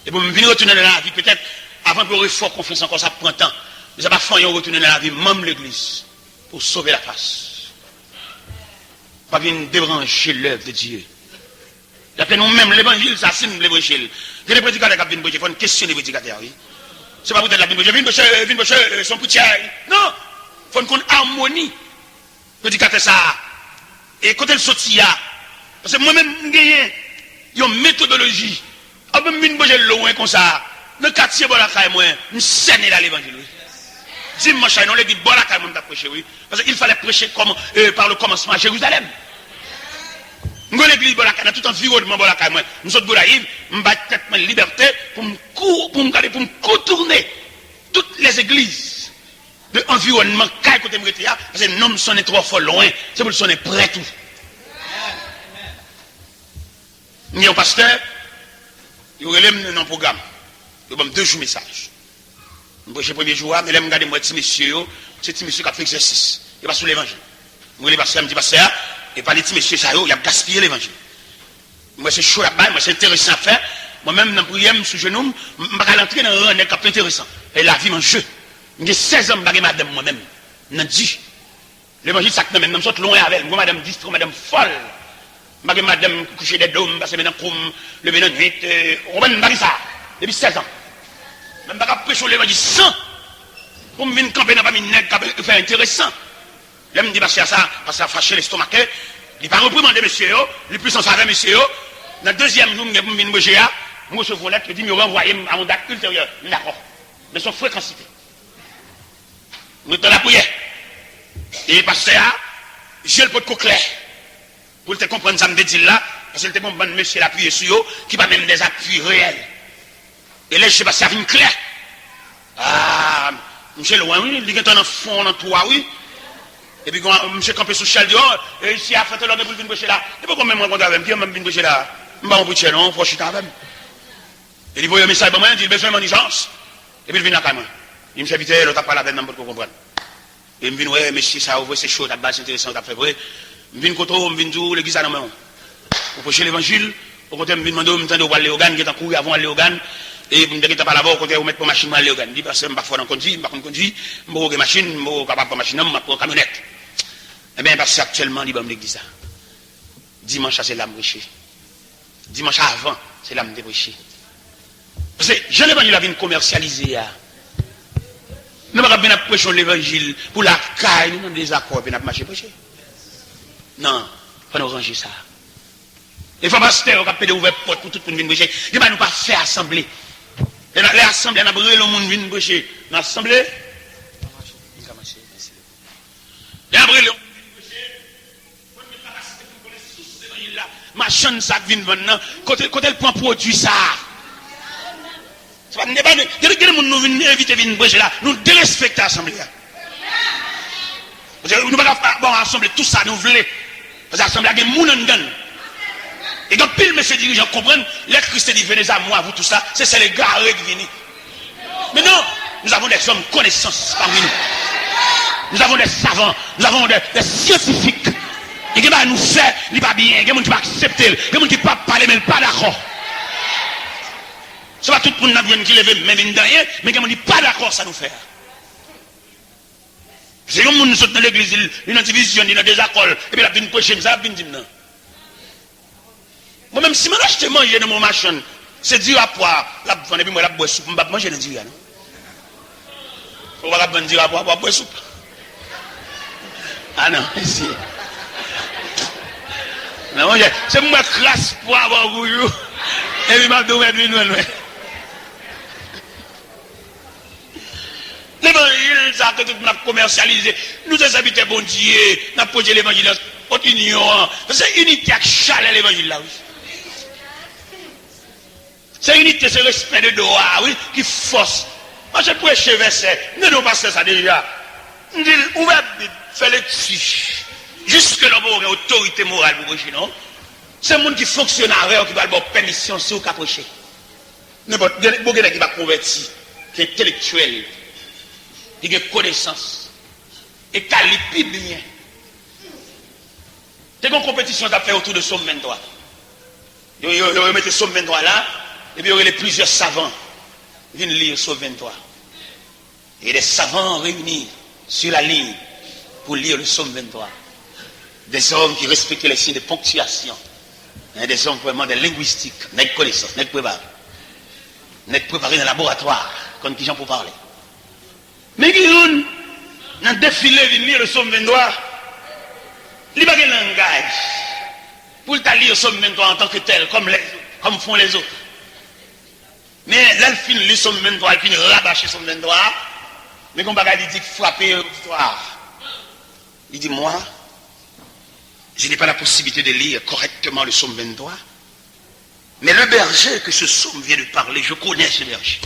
Et pour me venir retourner dans la vie, peut-être, avant pour avoir fort confiance encore, ça prend temps. Mais ça va faire retourner dans la vie, même l'église, pour sauver la face. Pas venir débrancher l'œuvre de Dieu. D'après nous-mêmes, l'évangile, ça signe l'évangile. Il y a des prédicateurs qui viennent prêcher, il faut une question des prédicateurs, oui. C'est pas pour être la vigne prêcher, son poutier. Non! Il faut une harmonie. Prédicateur ça, Et quand elle sortit là, parce que moi-même, j'ai une méthodologie. Je me bouger loin comme ça. Le quartier, moi, je scène dans l'évangile. Dimanche, non, les dit, bon, la caille, prêcher, oui. Parce qu'il fallait prêcher comme, par le commencement à Jérusalem. Nous avons l'église, bon, la caille, dans tout environnement, bon, la caille, moi. Nous autres, bon, la Yves, je me bats ma liberté pour me contourner toutes les églises de environnement, caille, côté me parce que non, nous sommes trop fort loin. C'est pour nous sommes prêts tout. Il y a un pasteur, il relève dans un programme. Il y a 2 jours message. Je prêche le premier jour, mais là, je regarde moi, petit monsieur, c'est petit monsieur qui a fait exercice. Il va sur l'évangile. Moi, le pasteur me dit, pasteur, et par les petits messieurs, ça, il a gaspillé l'évangile. Moi, c'est chaud là-bas, moi, c'est intéressant à faire. Moi-même, dans le prière, je suis genou, je ne vais pas rentrer dans un rang qui est intéressant. Et la vie, mon jeu. J'ai 16 ans, je madame moi-même. Je dis, l'évangile, ça que même, je suis loin avec elle. Moi, madame distrait, madame folle. Je madame coucher des dômes, parce que maintenant, le maintenant nuit, on va ça, depuis 16 ans. Même pas prêcher l'évangile sans, pour me venir camper dans pas une qui fait intéressant. Là, me dit, parce que ça a fâché l'estomac, il va reprimander monsieur, il est plus en faveur monsieur. Dans le deuxième jour, je vais me dire, je me souviens lettre, je dis, me renvoyer à mon date ultérieur. D'accord. Mais son fréquencité. Nous dans la prière. Et pasteur, j'ai le pot de clair. Pour te comprendre ça, me dit là, parce que le bon monsieur l'appuyé sur eux, qui va même des appuis réels. Et là, je sais pas si ça vient clair. Ah, monsieur loin, oui, il est en fond, dans toi, oui. Et puis, monsieur campé sous chal dehors, et ici, à faire l'homme pour venir prêcher là. Et pourquoi même moi, quand même, qui même venir prêcher là? Je ne vais pas prêcher, non, faut chuter avec. Et il voit un message pour moi, il dit, besoin de mon urgence. Et puis, il vient là, quand même. Il me fait vite, l'autre n'a pas la peine, pour comprendre. Et il me dit, ouais, monsieur, ça, c'est chaud, c'est intéressant, t'as fait vrai. Je viens côté, je viens tout, l'église à la main. Pour prêcher l'évangile, au côté, je viens demander, je viens aller au Gan, qui est en cours avant aller au Gan. Et vous me dites que pas là-bas, côté, vous mettez pour machine, aller au Gan. Je dis, parce que je ne suis pas fort dans le conduit, je ne suis pas conduit, je suis pas machine, je ne suis pas capable de machine, je suis pas camionnette. Eh bien, parce que actuellement, il va me l'église. Dimanche, c'est l'âme prêchée. Dimanche avant, c'est l'âme prêchée. Parce que je n'ai pas dit la vie commercialisée. Nous ne pouvons pas prêcher l'évangile pour la caille, nous avons des accords, nous avons marché prêcher. Non, il faut nous ranger ça. Il faut pas se faire, on va péder ouvert porte pour tout le monde venir prêcher. Il ne faut pas faire assembler. L'assemblée, on a brûlé le monde venir prêcher. L'assemblée, il a brûlé le monde venir prêcher. Machin, ça vient maintenant. Quand elle prend produit ça. Il y a des gens qui nous viennent inviter à venir prêcher là. Nous dérespectons l'assemblée. Nous ne pouvons pas assembler tout ça, nous voulons. Parce que l'assemblée a des gens qui nous. Et quand pile monsieur dirigeant comprennent, les Christiens disent venez à moi, vous tout ça, c'est les gars qui viennent. Mais non, nous avons des hommes connaissances parmi nous. Nous avons des savants, nous avons des scientifiques. Et qui va nous faire, il va bien, il y a des gens qui vont accepter, il y a des gens qui ne vont pas parler, mais pas d'accord. Ce n'est pas tout le monde qui lève même une derrière, mais il y a des gens qui ne sont pas d'accord, ça nous fait. C'est comme nous sommes dans l'église, il y a une division, il y a des accords, et puis il y a une prochaine, ça va dire non. Moi-même, si je achète manger dans mon machin, c'est dur à poire, la vendre, et puis moi, la boire soupe, je ne vais pas manger dans le dur, non? Il faut pas dire à poire, boire soupe. Ah non, ici. Non, c'est moi qui crasse pour avoir bouillou, et puis je vais me dire, l'évangile, ça que tout le monde a commercialisé. Nous avons habité bon Dieu, nous avons posé l'évangile en union. C'est unité avec chalet l'évangile là, oui. C'est unité, c'est respect de droit, oui, qui force. Moi, je prêche verset. Nous n'avons pas ça déjà. Nous disons, on va faire les petits. Jusque là, on a autorité morale pour prêcher, non? C'est le monde qui fonctionne avec, qui va avoir permission, c'est au cas prêcher. N'importe quel qui va convertir, qui est intellectuel, qui a connaissance, et qui a les bien. C'est une compétition qui a fait autour de Somme 23. Ils mettent Somme 23 là, et puis il y aurait plusieurs savants qui viennent lire Somme 23. Et des savants réunis sur la ligne pour lire le Somme 23. Des hommes qui respectent les signes de ponctuation. Des hommes vraiment de linguistique, des connaissances, des préparés. Des préparés dans le laboratoire, comme qui j'en pour parler. Mais qui ont dans le défilé, viennent lire le Somme 23. Il n'y a pas de langage pour le lire Somme 23 en tant que tel, comme font les autres. Mais là, il finit le Somme 23, il finit rabâcher Somme 23. Mais comme il dit frapper l'auditoire. Il dit, moi, je n'ai pas la possibilité de lire correctement le Somme 23. Mais le berger que ce psaume vient de parler, je connais ce berger.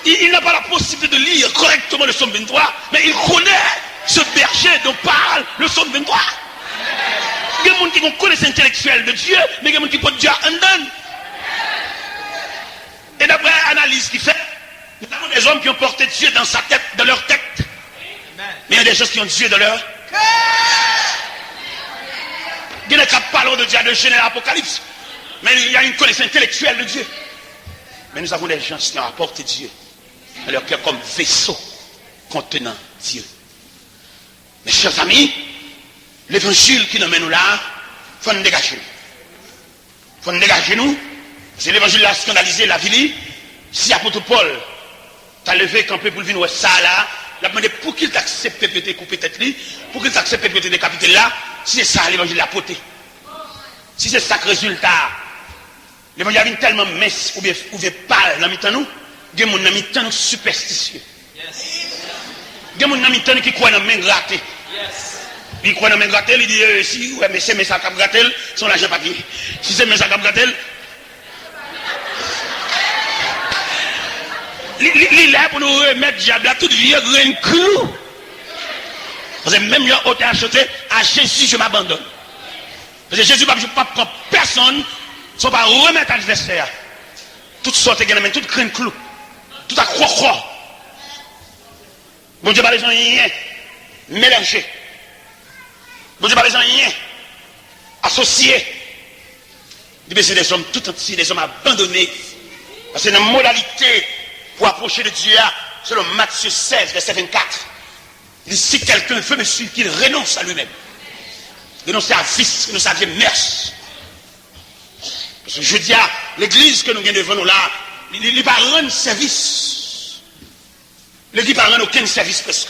Il n'a pas la possibilité de lire correctement le Somme 23, mais il connaît ce berger dont parle le Somme 23. Il y a des gens qui ont connaissance intellectuelle de Dieu, mais il y a des gens qui peuvent dire en donne. Et d'après l'analyse qu'il fait, nous avons des hommes qui ont porté Dieu dans sa tête, dans leur tête. Mais il y a des gens qui ont Dieu dans leur cœur. Il y a des gens qui parlent de Dieu, de Genèse, Apocalypse. Mais il y a une connaissance intellectuelle de Dieu. Mais nous avons des gens qui ont apporté Dieu dans leur cœur comme vaisseau contenant Dieu. Mes chers amis, l'évangile qui nous mène là, il faut nous dégager. Il faut nous dégager nous. C'est l'évangile a scandalisé la ville. Si l'apôtre Paul t'a levé campé pour venir ça là, il a demandé pour qu'il t'accepte de couper tête lui, pour qu'il t'accepte de décapiter là, si c'est ça l'évangile l'a porté. Si c'est ça le résultat, l'évangile a tellement mince ou bien pâle dans mi-temps nous, il y a des gens qui sont superstitieux. Il y a des gens qui croient dans la main grattée. Il croit dans la main grattée, il dit si ouais, mais c'est mes sacs à gratter, son l'argent papier. Si c'est mes sacs à gratter, il est là pour nous remettre diable à toute vieux grain clou. Parce que même quand on a acheté, à Jésus je m'abandonne. Parce que Jésus ne pas prendre personne, ne sont pas remettre à l'adversaire. Toutes sortes de grain, toutes grain clou, tout à croix. Bon Dieu pas les gens rien mélangés. Bon Dieu pas les gens rien associés. C'est des hommes tout entiers, des hommes abandonnés. Parce que dans la modalité pour approcher de Dieu, selon Matthieu 16, verset 24, il dit si quelqu'un veut me suivre, qu'il renonce à lui-même. Renonce à vice, renonce à vieille mœurs. Parce que je dis à l'église que nous avons devant nous là, il ne va pas rendre service. L'église ne va rendre aucun service presque.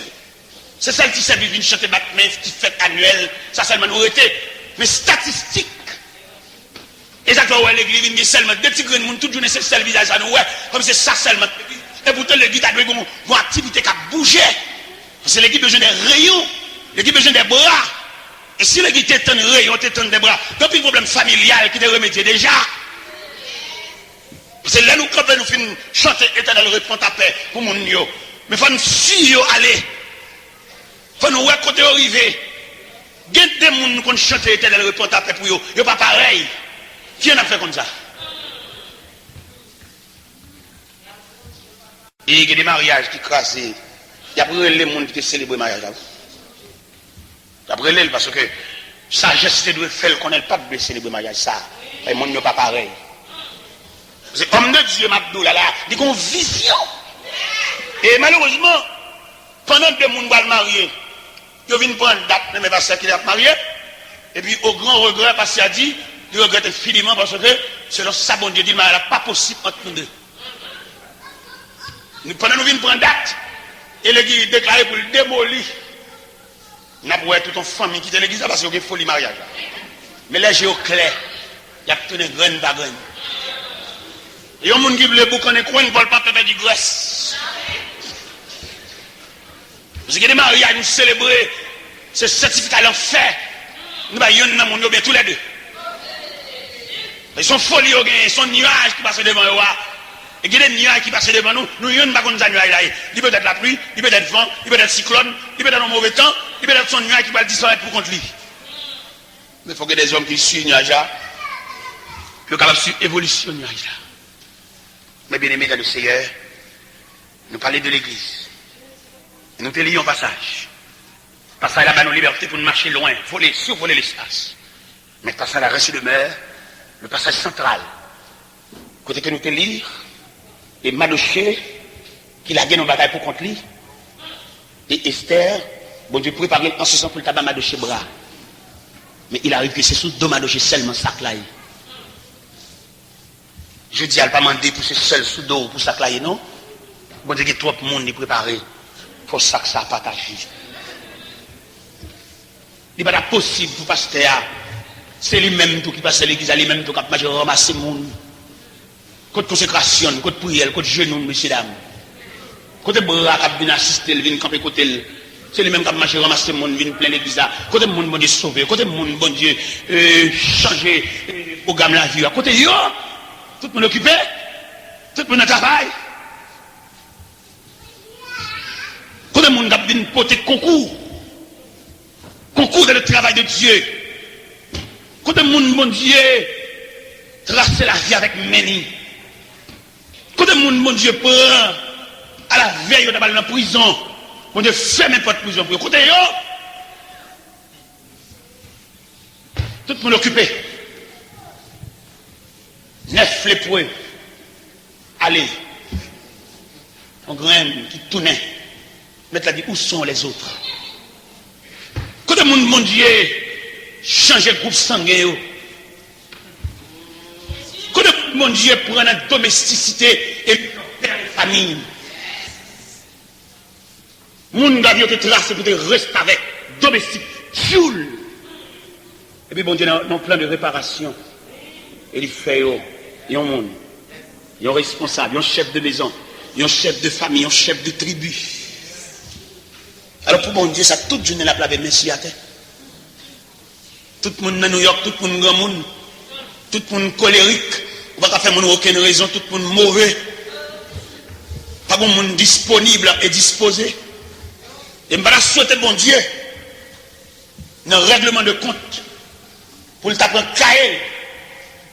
C'est celle qui servent une chanter Batman, qui fait annuel, ça seulement nous été. Mais statistique. Exactement, l'église vient seulement des petits grains de monde, toute journée c'est le visage à nous, comme c'est ça seulement. Et pourtant l'église a une activité qui a bougé. Parce que l'église a besoin des rayons, l'église a besoin des bras. Et si l'église t'étend des rayons, t'étend des bras, donc il y a un problème familial qui te remédié déjà. Parce que là nous, quand nous finissons chanter éternel répond à paix pour mon yo. Mais il faut nous suivre aller. Il faut nous voir quand on arrive. Il y a des gens qui chantent éternel répond à paix pour eux. Ils ne sont pas pareil. Qui en a fait comme ça? Et il y a des mariages qui crassent. Il y a les gens qui célèbrent le mariage. Il y a parce que sagesse doit faire qu'on n'ait pas de célébrer le mariage. Ça, les gens ne sont pas pareil. Parce que l'homme de Dieu, Mabdou, là, il a une vision. Et malheureusement, pendant que les gens vont marier, ils viennent prendre une date, mais parce qu'ils sont mariés. Et puis, au grand regret, parce qu'il a dit, il regrette infiniment parce que, selon ça, bon Dieu dit, mais il n'est pas possible entre nous deux. Pendant que nous venons prendre date, et l'église déclaré pour le démolir. Nous avons toute une famille qui est l'église parce qu'il y a une folie mariage. Mais là, j'ai au clair, il y a tout une graine par graine. Il y a des gens qui veulent boucan et coin, ils ne veulent pas faire du graisse. Parce qu'il y a des mariages, nous célébrons ce certificat l'enfer. Nous avons bien tous les deux. Ils sont folies, ils sont nuages qui passent devant eux. Et il y a des nuages qui passent devant nous. Nous n'avons pas comme ça nuages là. Il peut être la pluie, il peut être vent, il peut être cyclone, il peut être un mauvais temps, il peut être son nuage qui va disparaître pour contre lui. Mais il faut que des hommes qui suivent le nuage là, qui sont capables de suivre l'évolution du nuage là. Mais bien aimés dans le Seigneur, nous parlons de l'église. Et nous te lions passage. Passage là-bas nos libertés pour nous marcher loin, voler, survoler l'espace. Mais passage à la reste demeure, le passage central. Côté que nous te lire, et Madoché, qui l'a gagné en bataille pour contre lui, et Esther, bon Dieu préparer en ce sens pour le tabac Madoché bras. Mais il arrive que c'est sous deux Madoché seulement sac là. Je dis, elle pas demandé pour ce seul sous dos pour sac là, non? Bon Dieu, il y a trop de monde préparé faut ça que ça partage. Il n'est pas possible pour pasteur. C'est lui-même tout qui passe à l'église, lui-même tout qui a ramassé le monde. Côté consécration, côté prière, côté genou, messieurs, dames. Côté bras qui vient assister, il vient camper côté. C'est lui-même qui a marché, ramassé le monde, vient plein l'église. Côté monde, bon Dieu, sauvé. Côté monde, bon Dieu, changer le programme la vie. Côté yo, tout le monde occupé, tout le monde travail. Côté monde qui a vient porter concours. Concours dans le travail de Dieu. Côté monde, bon Dieu, tracer la vie avec Méni. Côté monde, bon Dieu, prend à la veille de la prison. Bon Dieu, ferme n'importe prison pour côté yo. Tout le monde occupé. 9 lépreux. Allez. On graine qui tournait. Mettre la dit, où sont les autres? Côté monde, mon Dieu, changer le groupe sanguin. Côté mon Dieu, prendre la domesticité et faire les familles. Moun gars te trace pour te rester avec domestique, choule. Et puis bon Dieu, dans plan de réparation, il fait il y a un monde, il y a un responsable, il y a un chef de maison, il y a un chef de famille, il y a un chef de tribu. Alors pour bon Dieu, ça toute journée la plave merci à terre. Tout le monde dans New York, tout le monde grand monde, tout le monde colérique, on va pas faire aucune raison, tout le monde mauvais. Pas bon monde disponible et disposé. Et je vais souhaiter bon Dieu dans le règlement de compte pour le taper un cahier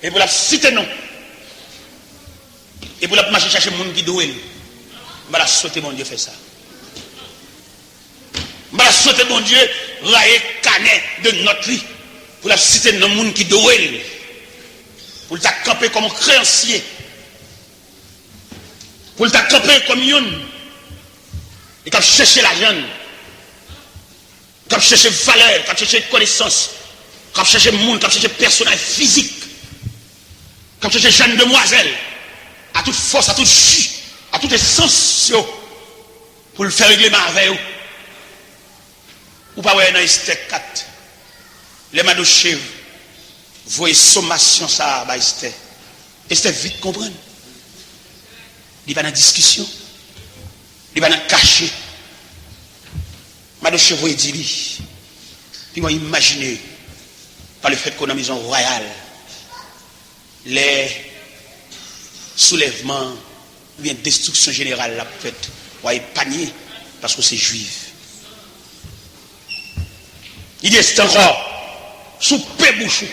et pour la citer non. Et pour la marcher chercher le monde qui doit. Je vais souhaiter bon Dieu faire ça. Je vais souhaiter bon Dieu railler canet de notre vie pour la citer dans le monde qui doit. Pour le camper comme un créancier. Pour le camper comme une. Et quand chercher l'argent. Quand chercher valeur, quand chercher connaissance, quand chercher monde, quand chercher personnage physique, quand chercher jeune demoiselle, à toute force, à toute jus, à toute essence, pour le faire régler avec vous. Ou pas ouais dans Esther 4, les madouchés, voyez sommation ça à Esther. Esther vite comprendre. Il va dans la discussion, il va dans cacher. Madame Chevaux dit lui. Puis moi imaginez par le fait qu'on a une maison royale les soulèvements ou bien destruction générale la faite ouais panier parce que c'est juif. Il dit c'est encore sous paix bouchou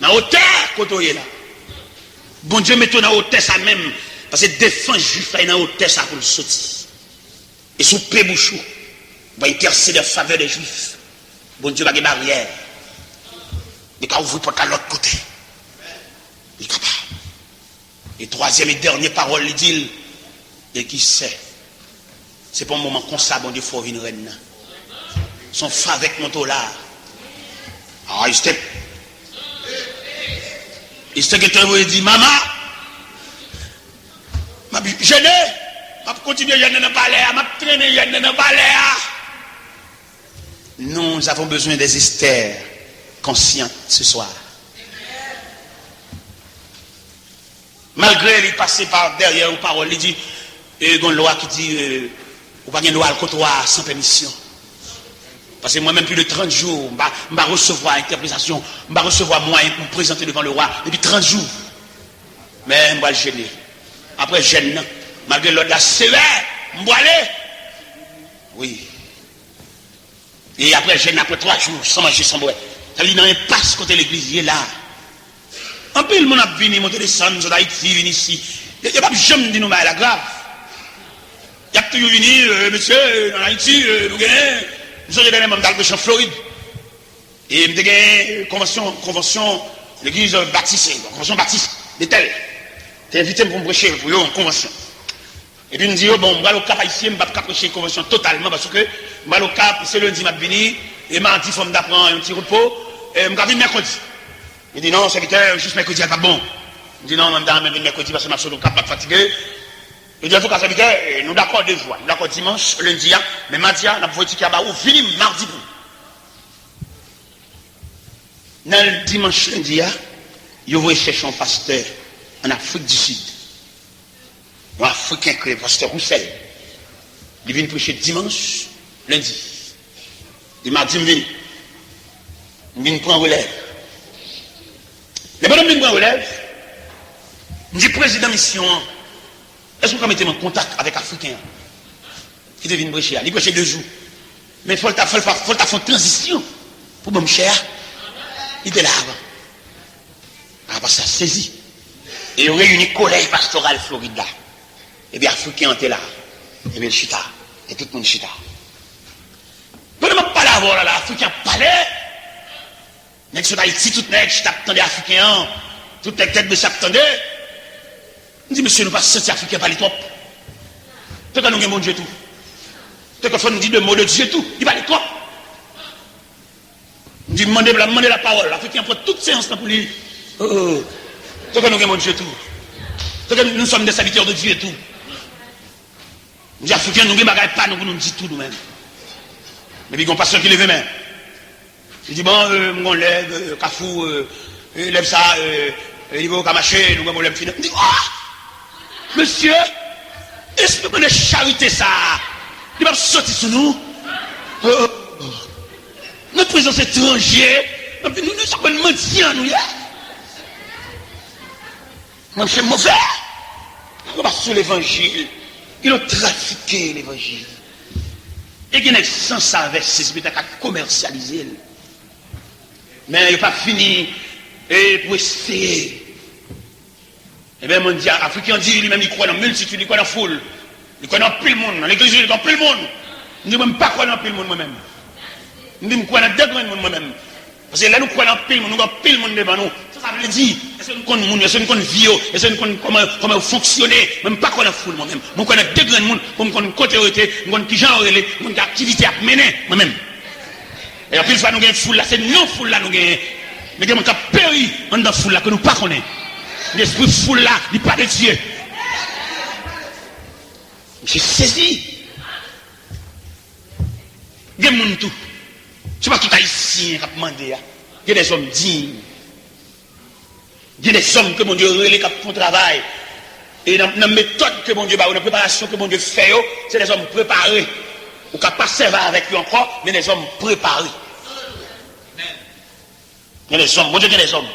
dans hauteur côté là. Bon Dieu mettons dans hauteur ça même parce que défense juif là dans hauteur ça pour le sortir. Et sous paix bouchou va intercéder en faveur des Juifs. Bon Dieu va des barrières. Il va ouvrir porte à l'autre côté. Il est capable. Et troisième et dernière parole, il dit, et qui sait, c'est pas un moment comme ça, bon Dieu, il faut venir reine. Son frère avec mon dollar. Ah, il s'était que dit, maman, je n'ai, je continue à gêner dans le palais, je traîner à gêner dans le palais. Nous avons besoin des Esther conscientes ce soir. Malgré les passés par derrière une parole, il dit, il y a une loi qui dit, ou pas une loi contre sans permission. Parce que moi-même, plus de 30 jours, je vais recevoir l'interprétation, je vais recevoir moyen pour me présenter devant le roi, depuis 30 jours. Mais je vais le gêner. Après, gêne, malgré l'ordre sévère, je vais aller. Oui. Et après, j'ai après 3 jours, sans manger, sans boire. Ça veut dire, dans un passe côté l'église, il est là. En plus, le monde a venu, monter des sons, d'Haïti, venu ici. Il n'y a pas de jamais dit nous, mais la grave. Il y a toujours venu, monsieur, dans Haïti, nous sommes des membres d'Albert en Floride. Et nous avons convention, l'église baptiste, convention baptiste, de tel. Tu es invité pour me prêcher, pour une convention. Et puis nous disons, bon, je vais au cap haïtien, je ne vais pas prêcher une convention totalement, parce que je vais au cap, c'est lundi, je vais venir, et mardi, il faut m'apprendre un petit repos, et je vais venir mercredi. Il dit, non, secrétaire, juste mercredi, c'est pas bon. Il dit, non, madame, je vais venir mercredi, parce que je suis au cap, pas fatigué. Et bien, tout cas, nous d'accord 2 jours. Nous d'accord dimanche, lundi, mais mardi, nous avons dit qu'il y a fini mardi. Dans le dimanche, lundi, vous voyez chercher un pasteur en Afrique du Sud. Un Africain, le pasteur Roussel. Il vient prêcher dimanche, lundi. Il m'a dit, il vient prendre relève. Les bonhommes viennent prendre relève. Il dit, président mission, est-ce que vous mettez en contact avec Africains qui deviennent prêcher? Il prêche 2 jours. Mais il faut faire une transition pour me cher. Il était là avant. Parce que ça saisi. Et il réunit collège pastoral Florida. Et bien, Africains étaient là. Et bien, chita. Et tout le monde chita. Quand on pas là, voilà, l'Africain parlait. Nèg sur Haïti, tout nèg, je t'attendais Africain. Tout nèg tête de s'attendait. On dit, monsieur, nous pas sentir Africain parler trop. Tant que nous avons mon Dieu tout. Tant que nous dit de mots de Dieu tout. Il parle trop. On dit, demandez la parole. L'Africain prend toute séance pour lui. Tant que nous avons mon Dieu tout. Tant que nous sommes des serviteurs de Dieu et tout. On dit, Africain, nous ne bagarre pas, nous dit tout nous-mêmes. Mais il y a un pasteur qui lève main. Il dit, bon, on lève, Kafou, lève ça, il va marcher, nous allons lève finir. Il dit, monsieur, est-ce que vous avez charité ça? Il va sortir sur nous. Notre présence étrangère, nous sommes mendiants, nous. Moi, c'est mauvais. On va sur l'évangile. Ils ont trafiqué l'évangile. Et qu'il y a sans ça avec ces spectacles commercialisés. Mais il n'a pas fini et pour essayer. Eh bien, mon Dieu, Africain dit lui-même, il croit dans la multitude, il croit dans la foule. Il croit dans plus le monde. Dans l'église, il croit dans plus le monde. Je ne dis même pas croire dans plus le monde moi-même. Je dis, je crois dans 2 grands monde moi-même. Parce que là, nous croyons dans pile monde, nous avons pile monde devant nous. Ça veut dire, est-ce que nous connaissons le monde, est-ce que nous connaissons vie, est-ce que nous connaissons comment fonctionner, même pas qu'on a foule moi-même. Nous connaissons 2 grands monde, pour nous connaissons côté autorité, nous connaissons qui genre, nous connaissons activité à mener moi-même. Et puis, une fois nous avons foule là, c'est non foule là, nous avons. Nous avons péri dans la foule là, que nous ne connaissons pas. L'esprit foule là, il n'est pas de Dieu. J'ai saisi. Il y a des gens tout. Ce n'est pas tout haïtien qui a demandé. Il y a des hommes dignes. Il y a des hommes que mon Dieu relève qui font travail. Et dans la méthode que mon Dieu va, dans la préparation que mon Dieu fait, c'est des hommes préparés. Ou qui ne pas servir avec lui encore, mais des hommes préparés. Il y a des hommes, mon Dieu, il y a des hommes.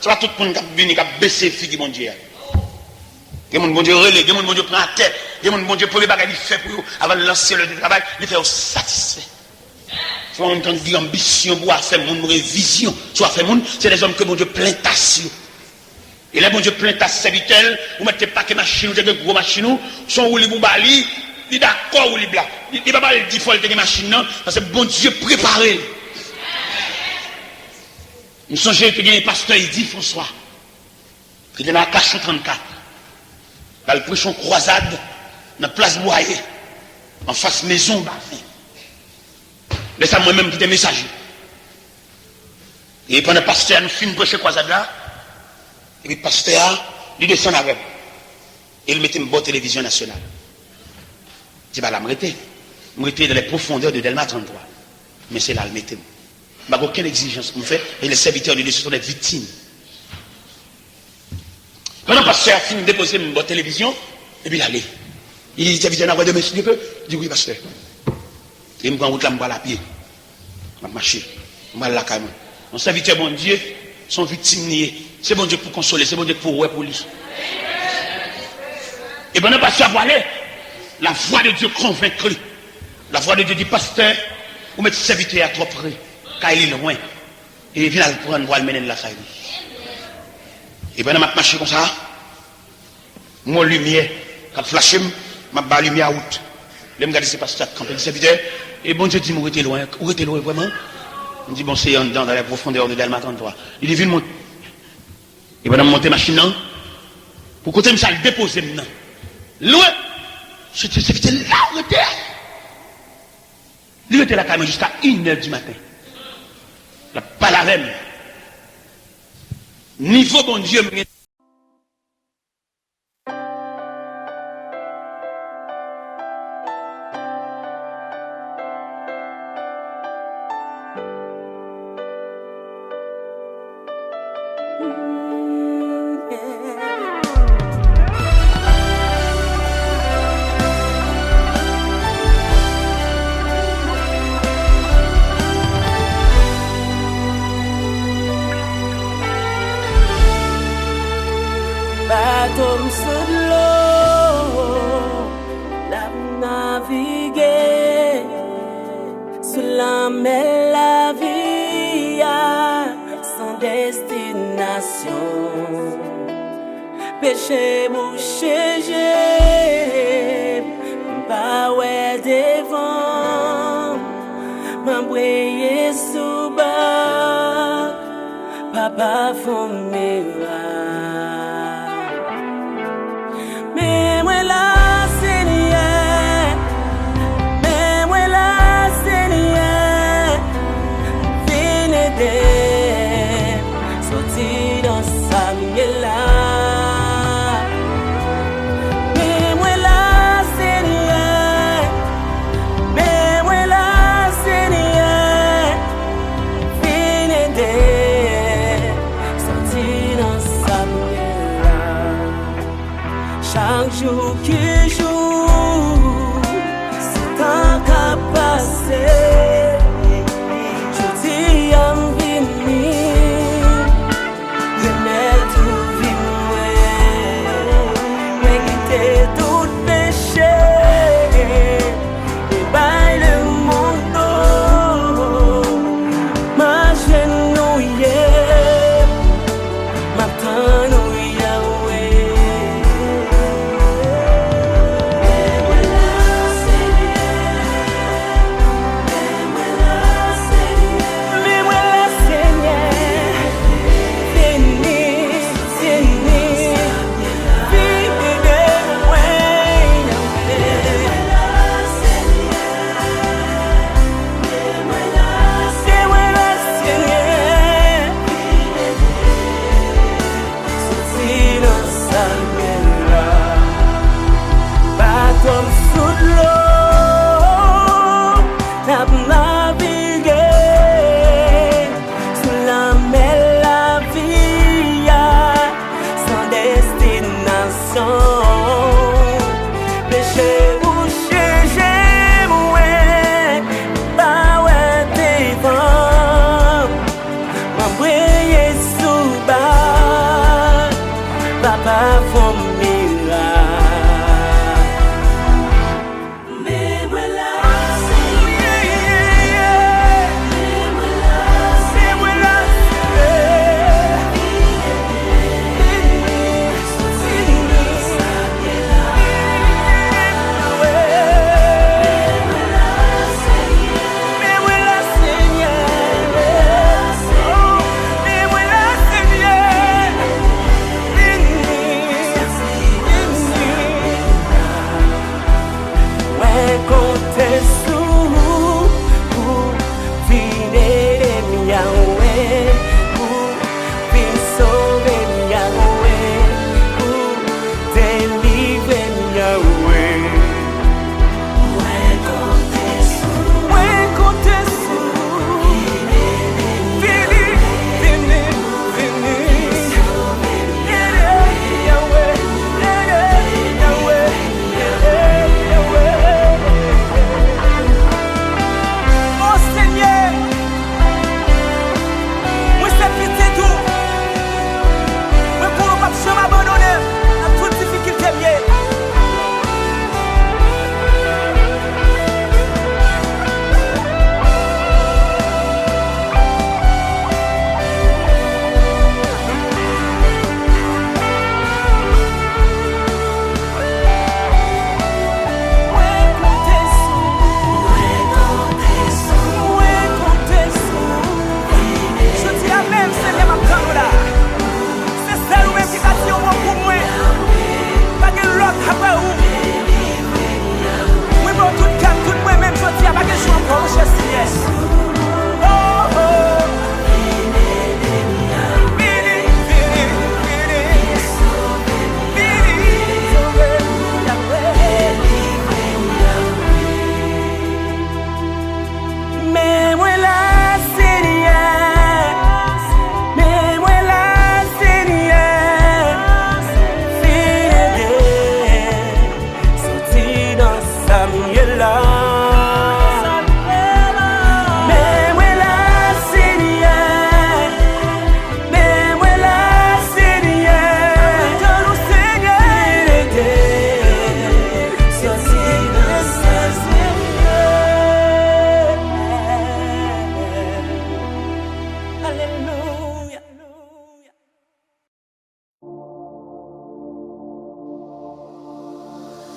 Ce n'est pas tout le monde qui vient qui a baissé les filles de mon Dieu. Il y a des gens, mon Dieu, relève, il y a des gens, mon Dieu, prend la tête. Il y a des gens, mon Dieu, pour les bagages qu'il fait pour eux, avant de lancer le travail, il fait satisfait. Soit on entend dire ambition pour faire mon vision, soit faire mon, c'est des hommes que mon Dieu plein tasse. Et là, mon Dieu plein tasse serviteur, vous mettez pas que machine, vous avez gros machine, son ou les boubali, il est d'accord ou les blancs. Il ne va pas dire qu'il faut les machines, non, parce que bon Dieu préparé. Nous songeons que le pasteur, il dit François, qui est dans la cache 34, dans le prochain croisade, dans la place Boyer, en face maison, laissez moi-même qui était messager. Et pendant le pasteur, nous finissons prêcher croisade là, et puis le pasteur, il descend avec moi. Et il mettait une bonne télévision nationale. Je dis, bah là, je m'étais dans les profondeurs de Delma 33. Mais c'est là, le mettait. Je n'ai aucune exigence qu'on fait, et les serviteurs de Dieu sont des victimes. Pendant le pasteur a fini de déposer une bonne télévision, et puis il allait. Il dit, serviteur, on a de monsieur, je dis, oui, pasteur. Et je me prends route là, je me la pied. Je vais marcher. Je vais la caille. Mon serviteur, mon Dieu, sont victimes niées. C'est bon Dieu pour consoler, c'est bon Dieu pour pour lui. Et pendant le pasteur a aller, la voix de Dieu convaincue. La voix de Dieu dit, pasteur, vous mettez serviteur à trop près, car il est loin. Et il vient le prendre pour le mener de la faille. Et pendant que je marche comme ça, mon lumière, quand je flash, je mets la lumière out. Je me regarde ce pasteur quand il serviteur. Et bon Dieu dit, vous êtes loin. Où êtes loin vraiment? Il dit, bon, c'est en dedans, dans la profondeur de Delma 33. Il dit, viens monter. Et pendant que je monte la machine, pour côté, je le déposer maintenant. Loin. C'était là où il était. Il était là quand même jusqu'à 1h du matin. La palavem. Niveau bon Dieu. Bateau sur l'eau, la naviguer sur la mer, la vie sans destination. Péché bouché, j'ai pas ouais devant, m'embrouiller sous bas, papa fomera. Chaque jour qui joue, c'est tant qu'à passer. Je dis à venir, je n'ai tout vu, mais quitter tout péché, et baille le monde, ma genouillée, ma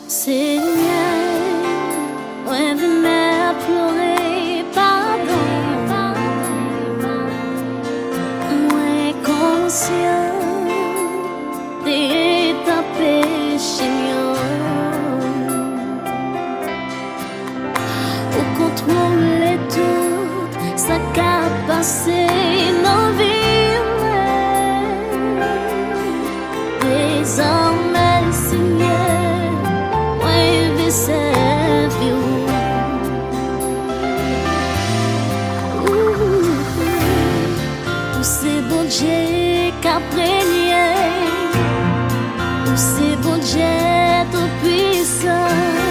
Seigneur, ouais, venez pleurer, pardon. Ouais, conscient de ta péché. Au contrôle tout, ça qu'a passé nos vies. Désormais, Seigneur, ouais, servir. C'est bon Dieu qu'a prégné, c'est bon Dieu tout puissant.